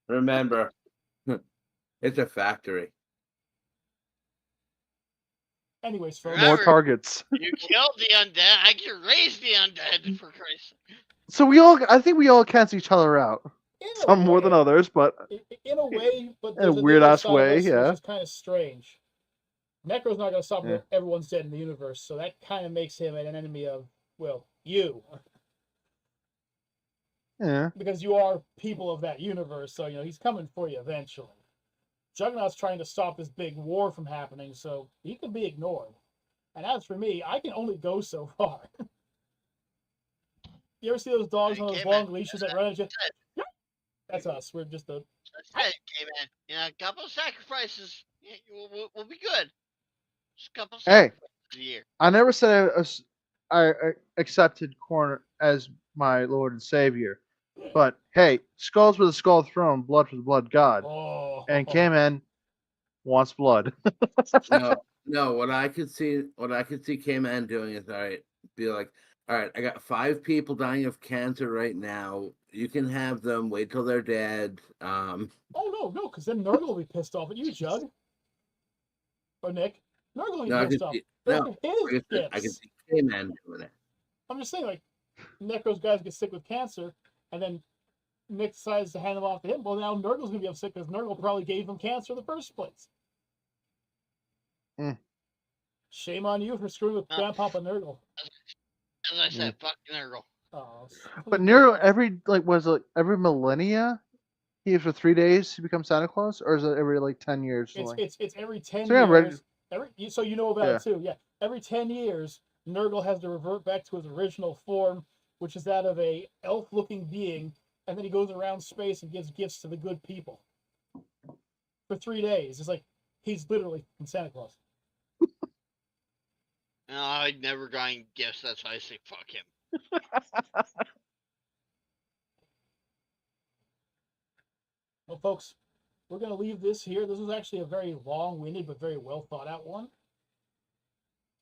Remember, it's a factory. Anyways, folks. More targets. You killed the undead. I can raise the undead, for Christ's sake. So I think we all cancel each other out. Some more than others, but in a way, but in a weird ass way, yeah. Which is kind of strange. Necro's not going to stop everyone's dead in the universe, so that kind of makes him an enemy of, well, you. Yeah. Because you are people of that universe, so he's coming for you eventually. Juggernaut's trying to stop this big war from happening, so he can be ignored. And as for me, I can only go so far. You ever see those dogs on those long leashes that run at you? That's us. We're just a. That's it, man. Yeah, a couple of sacrifices. We'll be good. Just a couple of sacrifices a year. I never said I accepted Corn as my Lord and Savior. But hey, skulls for the skull throne, blood for the blood god. Oh. And K-Man wants blood. No, what I could see K-Man doing is be like, all right, I got 5 people dying of cancer right now. You can have them. Wait till they're dead. Oh no, because then Nurgle will be pissed off at you, Jug. Or Nick. Nurgle will be pissed off. I can see K-Man doing it. I'm just saying, like, Necro's guys get sick with cancer, and then Nick decides to hand them off to him. Well, now Nurgle's gonna be upset because Nurgle probably gave him cancer in the first place. Shame on you for screwing with Grandpapa Nurgle. As I said, fuck Nurgle. Oh, but Nurgle every millennia he has for 3 days to become Santa Claus, or is it every 10 years? It's every 10 years. So you know about it too. Yeah, every 10 years, Nurgle has to revert back to his original form, which is that of a elf-looking being, and then he goes around space and gives gifts to the good people for 3 days. It's like he's literally Santa Claus. No, I'd never gotten gifts. That's why I say fuck him. Well, folks, we're going to leave this here. This was actually a very long-winded but very well-thought-out one.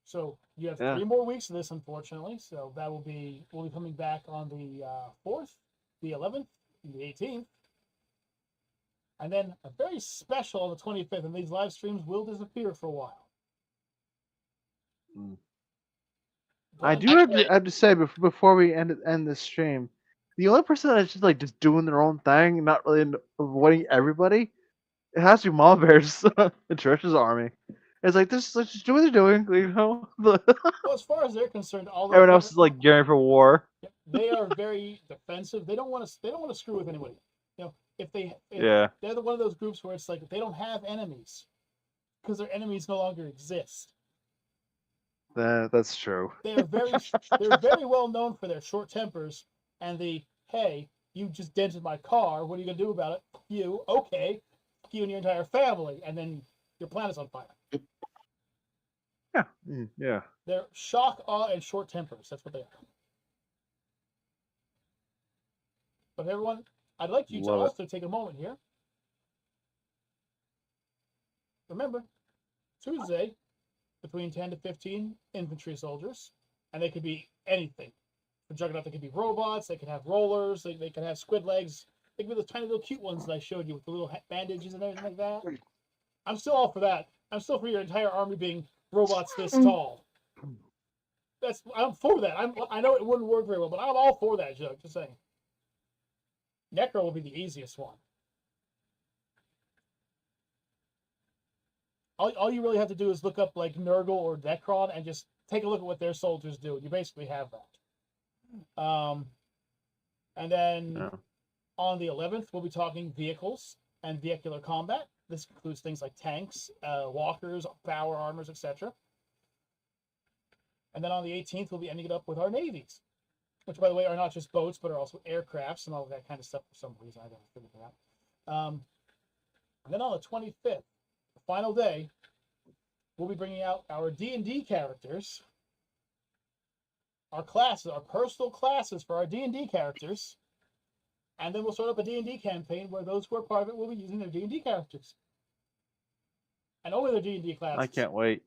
So you have 3 more weeks of this, unfortunately. So we'll be coming back on the 4th, the 11th, and the 18th. And then a very special on the 25th, and these live streams will disappear for a while. I do have to say before we end this stream, the only person that's just doing their own thing, not really avoiding everybody, it has to be Mama Bear's and Trish's army. It's like let's just do what they're doing, Well, as far as they're concerned, everyone else is gearing for war. They are very defensive. They don't want to screw with anybody. If they're one of those groups where it's like they don't have enemies because their enemies no longer exist. That's true. They're very well known for their short tempers and hey, you just dented my car. What are you gonna do about it? You okay? You and your entire family, and then your planet's on fire. Yeah. They're shock, awe, and short tempers. That's what they are. But everyone, I'd like you to Love it. also take a moment here. Remember, Tuesday, between 10 to 15 infantry soldiers, and they could be anything. For Juggernaut, they could be robots, they could have rollers, they could have squid legs, they could be those tiny little cute ones that I showed you with the little bandages and everything like that. I'm still all for that. I'm still for your entire army being robots this tall. I'm for that. I know it wouldn't work very well, but I'm all for that, Jug. Just saying. Necro will be the easiest one. All you really have to do is look up like Nurgle or Necron and just take a look at what their soldiers do. You basically have that. And then on the 11th, we'll be talking vehicles and vehicular combat. This includes things like tanks, walkers, power armors, etc. And then on the 18th, we'll be ending it up with our navies, which, by the way, are not just boats, but are also aircrafts and all that kind of stuff for some reason. I don't figure that out. And then on the 25th, the final day, we'll be bringing out our D&D characters, our classes, our personal classes for our D&D characters, and then we'll start up a D&D campaign where those who are part of it will be using their D&D characters. And only their D&D classes. I can't wait.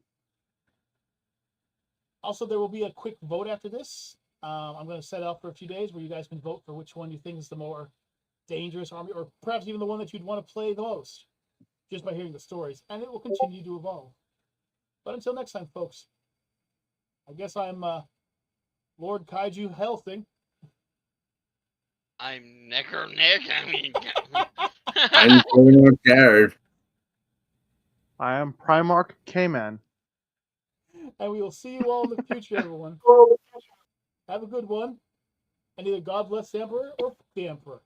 Also, there will be a quick vote after this. I'm going to set it up for a few days where you guys can vote for which one you think is the more dangerous army, or perhaps even the one that you'd want to play the most, just by hearing the stories. And it will continue to evolve. But until next time, folks, I guess I'm Lord Kaiju Helsing. I'm Necker Nick. I mean, I'm Colonel Jared. I am Primarch K-Man. And we will see you all in the future, everyone. Have a good one. And either God bless the Emperor or the Emperor.